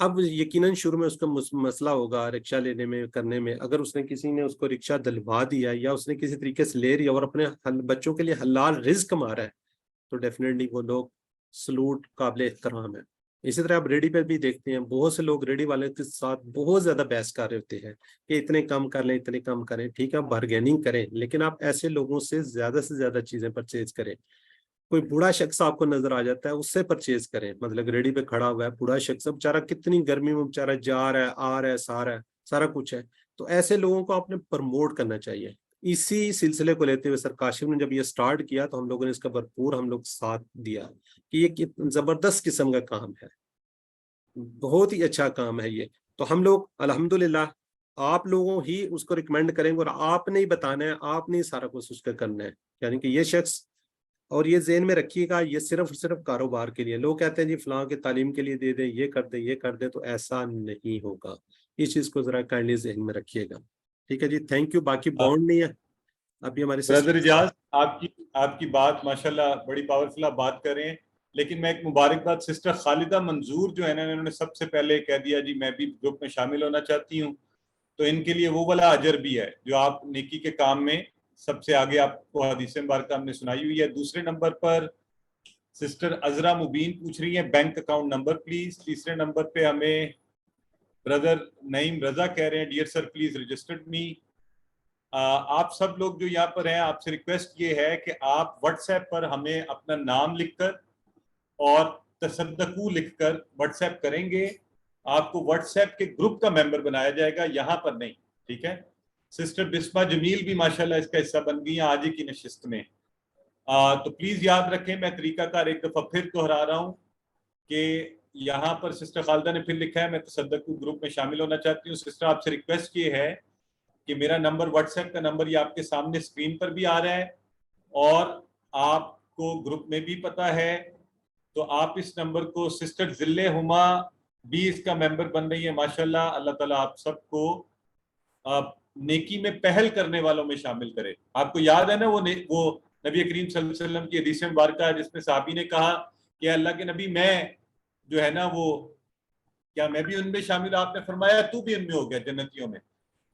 S11: اب یقیناً شروع میں اس کا مسئلہ ہوگا رکشہ لینے میں کرنے میں. اگر اس نے کسی نے اس کو رکشہ دلوا دیا یا اس نے کسی طریقے سے لے لیا اور اپنے بچوں کے لیے حلال رزق کما رہا ہے تو ڈیفینیٹلی وہ لوگ سلوٹ قابل احترام ہے. اسی طرح آپ ریڈی پہ بھی دیکھتے ہیں بہت سے لوگ ریڈی والے کے ساتھ بہت زیادہ بحث کر رہے ہوتے ہیں کہ اتنے کم کر لیں اتنے کم کریں. ٹھیک ہے بارگیننگ کریں لیکن آپ ایسے لوگوں سے زیادہ چیزیں پرچیز کریں. کوئی بوڑھا شخص آپ کو نظر آ جاتا ہے اس سے پرچیز کریں. مطلب ریڈی پہ کھڑا ہوا ہے بوڑھا شخص بیچارہ کتنی گرمی میں بیچارہ جا رہا ہے آ رہا ہے سارا کچھ ہے. تو ایسے لوگوں کو آپ نے پروموٹ کرنا چاہیے. اسی سلسلے کو لیتے ہوئے سر کاشف نے جب یہ سٹارٹ کیا تو ہم لوگوں نے اس کا بھرپور ہم لوگ ساتھ دیا کہ یہ زبردست قسم کا کام ہے, بہت ہی اچھا کام ہے یہ. تو ہم لوگ الحمدللہ آپ لوگوں ہی اس کو ریکمینڈ کریں گے اور آپ نے ہی بتانا ہے, آپ نے سارا کچھ اس کا کرنا ہے. یعنی کہ یہ شخص اور یہ ذہن میں رکھیے گا یہ صرف کاروبار کے لیے. لوگ کہتے ہیں جی فلاں کے تعلیم کے لیے دے دیں یہ کر دیں تو ایسا نہیں ہوگا. اس چیز کو ذرا کائنڈلی ذہن میں رکھیے گا. ٹھیک ہے جی تھینک یو. باقی بانڈ نہیں ہے ابھی ہمارے
S10: برادر اجاز آپ کی بات ماشاءاللہ بڑی پاورفل آپ بات کر رہے ہیں, لیکن میں ایک مبارکباد سسٹر خالدہ منظور جو ہے نا انہوں نے سب سے پہلے کہہ دیا جی میں بھی گروپ میں شامل ہونا چاہتی ہوں. تو ان کے لیے وہ والا اجر بھی ہے جو آپ نیکی کے کام میں سب سے آگے آپ کو حدیث مبارکہ ہم نے سنائی ہوئی ہے. دوسرے نمبر پر سسٹر عذرا مبین پوچھ رہی ہیں بینک اکاؤنٹ نمبر پلیز. تیسرے نمبر پہ ہمیں برادر نعیم رضا کہہ رہے ہیں ڈیئر سر پلیز رجسٹرڈ می. آپ سب لوگ جو یہاں پر ہیں آپ سے ریکویسٹ یہ ہے کہ آپ واٹس ایپ پر ہمیں اپنا نام لکھ کر اور تصدقو لکھ کر واٹس ایپ کریں گے. آپ کو واٹس ایپ کے گروپ کا ممبر بنایا جائے گا, یہاں پر نہیں. ٹھیک ہے. سسٹر بسمہ جمیل بھی ماشاءاللہ اس کا حصہ بن گئی ہیں آج ہی کی نشست میں. تو پلیز یاد رکھیں میں طریقہ کار ایک دفعہ پھر دہرا رہا ہوں کہ یہاں پر سسٹر خالدہ نے پھر لکھا ہے میں تصدقو گروپ میں شامل ہونا چاہتی ہوں. سسٹر آپ سے ریکویسٹ یہ ہے کہ میرا نمبر واٹس ایپ کا نمبر یہ آپ کے سامنے اسکرین پر بھی آ رہا ہے اور آپ کو گروپ میں بھی پتا ہے. تو آپ اس نمبر کو سسٹر ذل ہما بھی اس کا ممبر بن رہی ہے ماشاءاللہ. اللہ تعالیٰ آپ سب کو نیکی میں پہل کرنے والوں میں شامل کرے. آپ کو یاد ہے نا وہ نبی کریم صلی اللہ علیہ وسلم کی حدیث مبارکہ ہے جس میں صحابی نے کہا کہ اللہ کے نبی میں جو ہے نا وہ کیا میں بھی ان میں شامل ہوں. آپ نے فرمایا تو بھی ان میں ہو گیا جنتیوں میں.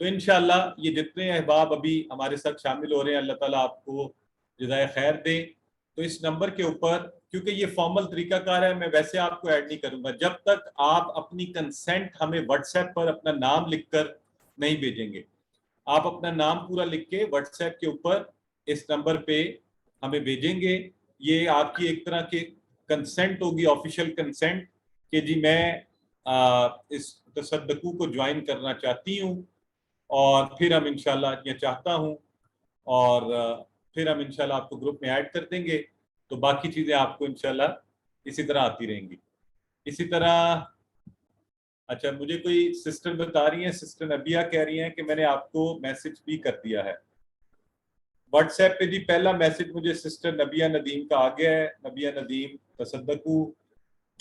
S10: تو انشاءاللہ یہ جتنے احباب ابھی ہمارے ساتھ شامل ہو رہے ہیں اللہ تعالیٰ آپ کو جزائے خیر دے. تو اس نمبر کے اوپر کیونکہ یہ فارمل طریقہ کار ہے میں ویسے آپ کو ایڈ نہیں کروں گا جب تک آپ اپنی کنسنٹ ہمیں واٹس ایپ پر اپنا نام لکھ کر نہیں بھیجیں گے. آپ اپنا نام پورا لکھ کے واٹس ایپ کے اوپر اس نمبر پہ ہمیں بھیجیں گے. یہ آپ کی ایک طرح کی کنسنٹ ہوگی آفیشیل کنسنٹ کہ جی میں اس تصدقو کو جوائن کرنا چاہتی ہوں اور پھر ہم انشاءاللہ یہ چاہتا ہوں اور پھر ہم انشاءاللہ آپ کو گروپ میں ایڈ کر دیں گے. تو باقی چیزیں آپ کو انشاءاللہ اسی طرح آتی رہیں گی. اسی طرح اچھا مجھے کوئی سسٹر بتا رہی ہیں سسٹر نبیہ کہہ رہی ہیں کہ میں نے آپ کو میسج بھی کر دیا ہے واٹس ایپ پہ. جی پہلا میسج مجھے سسٹر نبیہ ندیم کا آ گیا ہے. نبیہ ندیم تصدقو.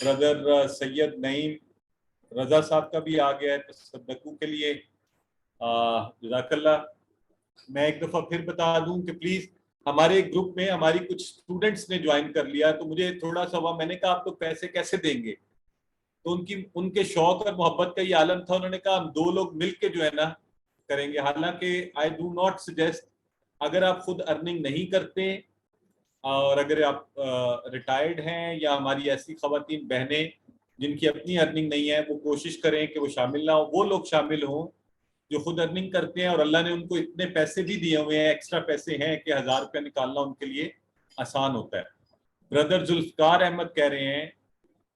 S10: برادر سید نعیم رضا صاحب کا بھی آ گیا ہے تصدقو کے لیے. جزاک اللہ. میں ایک دفعہ پھر بتا دوں کہ پلیز ہمارے گروپ میں ہماری کچھ اسٹوڈنٹس نے جوائن کر لیا تو مجھے تھوڑا سا ہوا میں نے کہا آپ لوگ پیسے کیسے دیں گے. تو ان کے شوق اور محبت کا یہ عالم تھا. انہوں نے کہا ہم 2 لوگ مل کے جو ہے نا کریں گے. حالانکہ آئی ڈو ناٹ سجیسٹ اگر آپ خود ارننگ نہیں کرتے اور اگر آپ ریٹائرڈ ہیں یا ہماری ایسی خواتین بہنیں جن کی اپنی ارننگ نہیں ہے وہ کوشش کریں کہ وہ شامل نہ ہو. وہ لوگ شامل ہوں جو خود ارننگ کرتے ہیں اور اللہ نے ان کو اتنے پیسے بھی دیے ہوئے ہیں ایکسٹرا پیسے ہیں کہ 1000 روپیہ نکالنا ان کے لیے آسان ہوتا ہے. برادر ذوالفقار احمد کہہ رہے ہیں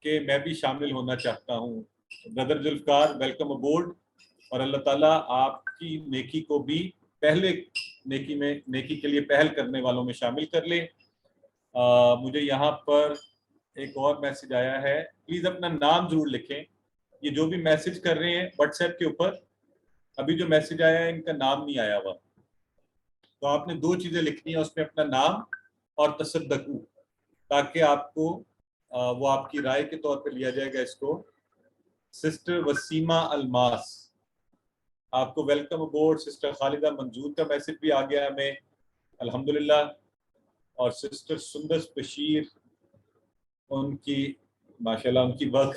S10: کہ میں بھی شامل ہونا چاہتا ہوں. برادر ذوالفقار ویلکم ابورڈ اور اللہ تعالیٰ آپ کی نیکی کو بھی پہلے نیکی کے لیے پہل کرنے والوں میں شامل کر لے. مجھے یہاں پر ایک اور میسج آیا ہے. پلیز اپنا نام ضرور لکھیں. یہ جو بھی میسج کر رہے ہیں واٹس ایپ کے اوپر ابھی جو میسج آیا ہے ان کا نام نہیں آیا ہوا تو آپ نے 2 چیزیں لکھنی ہیں اس میں اپنا نام اور تصدقو تاکہ آپ کو وہ آپ کی رائے کے طور پہ لیا جائے گا. اس کو سسٹر وسیمہ الماس آپ کو ویلکم ابورڈ. سسٹر خالدہ منظور کا میسج بھی آ گیا ہمیں الحمدللہ. اور سسٹر سندس بشیر ان کی ماشاءاللہ ان کی وقت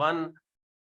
S7: 1,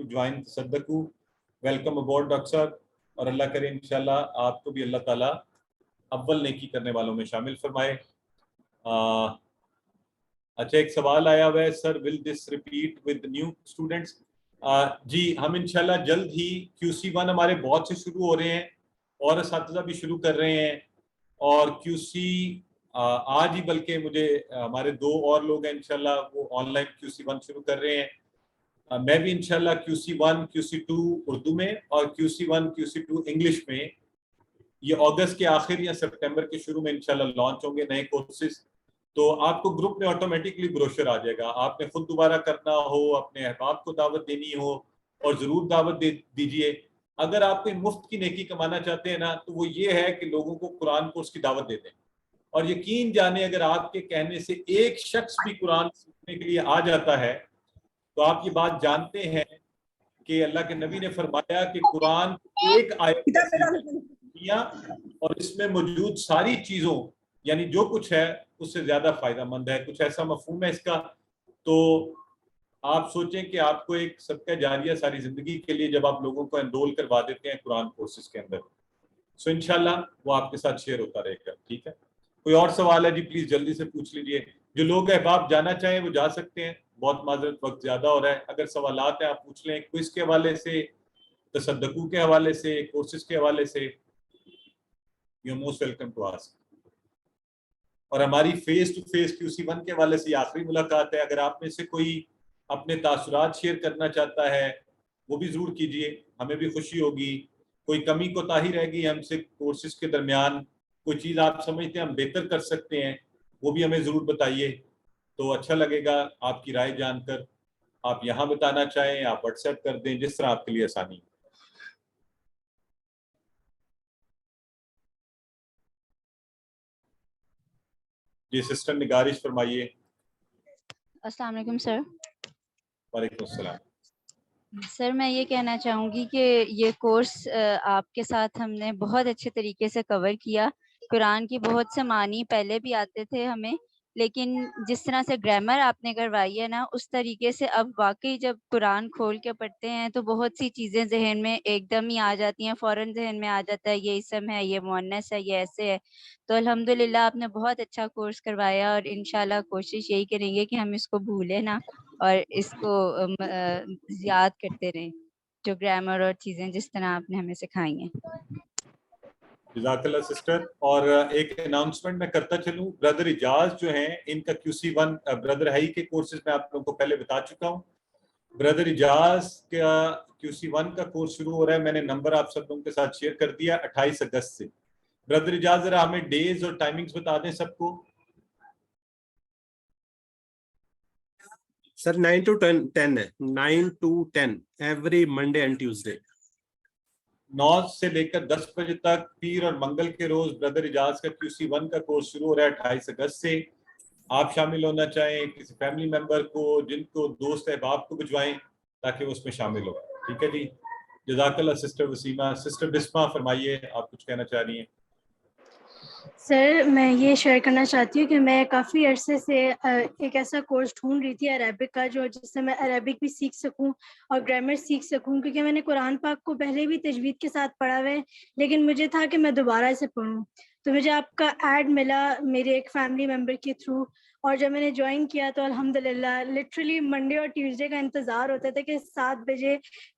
S10: to join Tasaddaqu. Welcome aboard Dr. Sahab, اور اللہ کرے انشاءاللہ آپ کو بھی اللہ تعالیٰ اول نیکی کرنے والوں میں شامل فرمائے. اچھا ایک سوال آیا ہوا ہے سر, will this repeat with new students؟ جی ہم انشاءاللہ جلد ہی QC1 ہمارے بہت سے شروع ہو رہے ہیں اور اساتذہ بھی شروع کر رہے ہیں, اور QC آج ہی بلکہ مجھے ہمارے 2 اور لوگ ہیں انشاءاللہ وہ آن لائن QC1 شروع کر رہے ہیں. میں بھی انشاءاللہ QC1 QC2 اردو میں اور QC1 QC2 انگلش میں یہ اگست کے آخر یا سپٹمبر کے شروع میں انشاءاللہ لانچ ہوں گے نئے کورسز. تو آپ کو گروپ میں آٹومیٹکلی بروشر آ جائے گا, آپ نے خود دوبارہ کرنا ہو, اپنے احباب کو دعوت دینی ہو اور ضرور دعوت دیجئے. اگر آپ کوئی مفت کی نیکی کمانا چاہتے ہیں نا تو وہ یہ ہے کہ لوگوں کو قرآن کورس کی دعوت دے دیں, اور یقین جانیں اگر آپ کے کہنے سے ایک شخص بھی قرآن سیکھنے کے لیے آ جاتا ہے تو آپ یہ بات جانتے ہیں کہ اللہ کے نبی نے فرمایا کہ قرآن ایک آیت دیا اور اس میں موجود ساری چیزوں یعنی جو کچھ ہے اس سے زیادہ فائدہ مند ہے. کچھ ایسا مفہوم ہے اس کا. تو آپ سوچیں کہ آپ کو ایک صدقہ جاریہ ساری زندگی کے لیے جب آپ لوگوں کو انرول کروا دیتے ہیں قرآن کورسز کے اندر, سو انشاءاللہ وہ آپ کے ساتھ شیئر ہوتا رہے گا. ٹھیک ہے, کوئی اور سوال ہے جی پلیز جلدی سے پوچھ لیجئے. جو لوگ احباب جانا چاہیں وہ جا سکتے ہیں, بہت معذرت وقت زیادہ ہو رہا ہے. اگر سوالات ہیں آپ پوچھ لیں, کوئز کے حوالے سے, تصدقو کے حوالے سے, کورسز کے حوالے سے, you most welcome to ask. اور ہماری فیس ٹو فیس QC1 کے حوالے سے یہ آخری ملاقات ہے. اگر آپ میں سے کوئی اپنے تاثرات شیئر کرنا چاہتا ہے وہ بھی ضرور کیجئے, ہمیں بھی خوشی ہوگی. کوئی کمی کوتاہی رہ گئی ہم سے کورسز کے درمیان, کوئی چیز آپ سمجھتے ہیں ہم بہتر کر سکتے ہیں, وہ بھی ہمیں ضرور بتائیے. تو اچھا لگے گا آپ کی رائے جان کر. آپ یہاں بتانا چاہیں آپ واٹس ایپ کر دیں, جس طرح آپ کے لیے آسانی. جی سسٹر نگارش فرمائیے.
S13: السلام علیکم سر.
S10: وعلیکم السلام.
S13: سر میں یہ کہنا چاہوں گی کہ یہ کورس آپ کے ساتھ ہم نے بہت اچھے طریقے سے کور کیا. قرآن کی بہت سے معنی پہلے بھی آتے تھے ہمیں, لیکن جس طرح سے گرامر آپ نے کروائی ہے نا اس طریقے سے اب واقعی جب قرآن کھول کے پڑھتے ہیں تو بہت سی چیزیں ذہن میں ایک دم ہی آ جاتی ہیں, فوراً ذہن میں آ جاتا ہے یہ اسم ہے, یہ مؤنث ہے, یہ ایسے ہے. تو الحمدللہ آپ نے بہت اچھا کورس کروایا, اور انشاءاللہ کوشش یہی کریں گے کہ ہم اس کو بھولیں نا اور اس کو یاد کرتے رہیں, جو گرامر اور چیزیں جس طرح آپ نے ہمیں سکھائی ہیں.
S10: جزاک اللہ سسٹر. اور ایک اناؤنسمنٹ میں کرتا چلوں, بردر اجاز جو ہیں ان کا QC1 بردر ہائی کے کورسز میں آپ لوگوں کو پہلے بتا چکا ہوں. بردر اجاز کا QC1 کا کورس شروع ہو رہا ہے, میں نے نمبر آپ سب لوگوں کے ساتھ شیئر کر دیا 28 اگست سے. بردر اجاز ذرا ہمیں ڈیز اور ٹائمنگز بتا دیں سب کو.
S11: سر 9 to 10 ہے, 9 to 10 every Monday and Tuesday.
S10: 9 سے لے کر 10 بجے تک پیر اور منگل کے روز بردر اجاز کا QC1 کا کورس شروع ہو رہا ہے 28 اگست سے. آپ شامل ہونا چاہیں کسی فیملی ممبر کو, جن کو دوست احباب کو بھجوائیں تاکہ وہ اس میں شامل ہو. ٹھیک ہے جی, جزاک اللہ سسٹر وسیمہ. سسٹر بسمہ فرمائیے, آپ کچھ کہنا چاہ رہی ہیں.
S15: سر میں یہ شیئر کرنا چاہتی ہوں کہ میں کافی عرصے سے ایک ایسا کورس ڈھونڈ رہی تھی عربک کا, جو جس سے میں عربک بھی سیکھ سکوں اور گرامر سیکھ سکوں, کیونکہ میں نے قرآن پاک کو پہلے بھی تجوید کے ساتھ پڑھا ہوا ہے, لیکن مجھے تھا کہ میں دوبارہ اسے پڑھوں. تو مجھے آپ کا ایڈ ملا میرے ایک فیملی ممبر کے تھرو, اور جب میں نے جوائن کیا تو الحمدللہ لٹرلی منڈے اور ٹیوزڈے کا انتظار ہوتا تھا کہ 7 بجے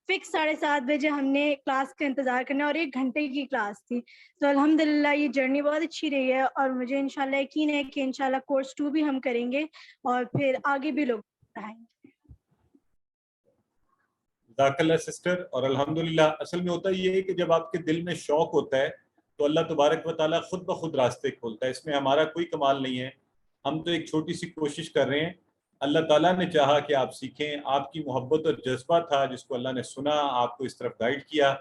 S15: فکس 7:30 بجے ہم نے کلاس کا انتظار کرنا, اور 1 گھنٹے کی کلاس تھی. تو الحمدللہ یہ جرنی بہت اچھی رہی ہے, اور مجھے انشاءاللہ یقین ہے کہ انشاءاللہ کورس 2 بھی ہم کریں گے اور پھر آگے بھی لوگ پڑھائیں گے.
S10: جزاک اللہ سسٹر. اور الحمدللہ اصل میں ہوتا یہ ہے کہ جب آپ کے دل میں شوق ہوتا ہے تو اللہ تبارک و تعالیٰ خود بخود راستے کھولتا ہے. اس میں ہمارا کوئی کمال نہیں ہے, ہم تو ایک چھوٹی سی کوشش کر رہے ہیں. اللہ تعالیٰ نے چاہا کہ آپ سیکھیں, آپ کی محبت اور جذبہ تھا جس کو اللہ نے سنا, آپ کو اس طرف گائیڈ کیا,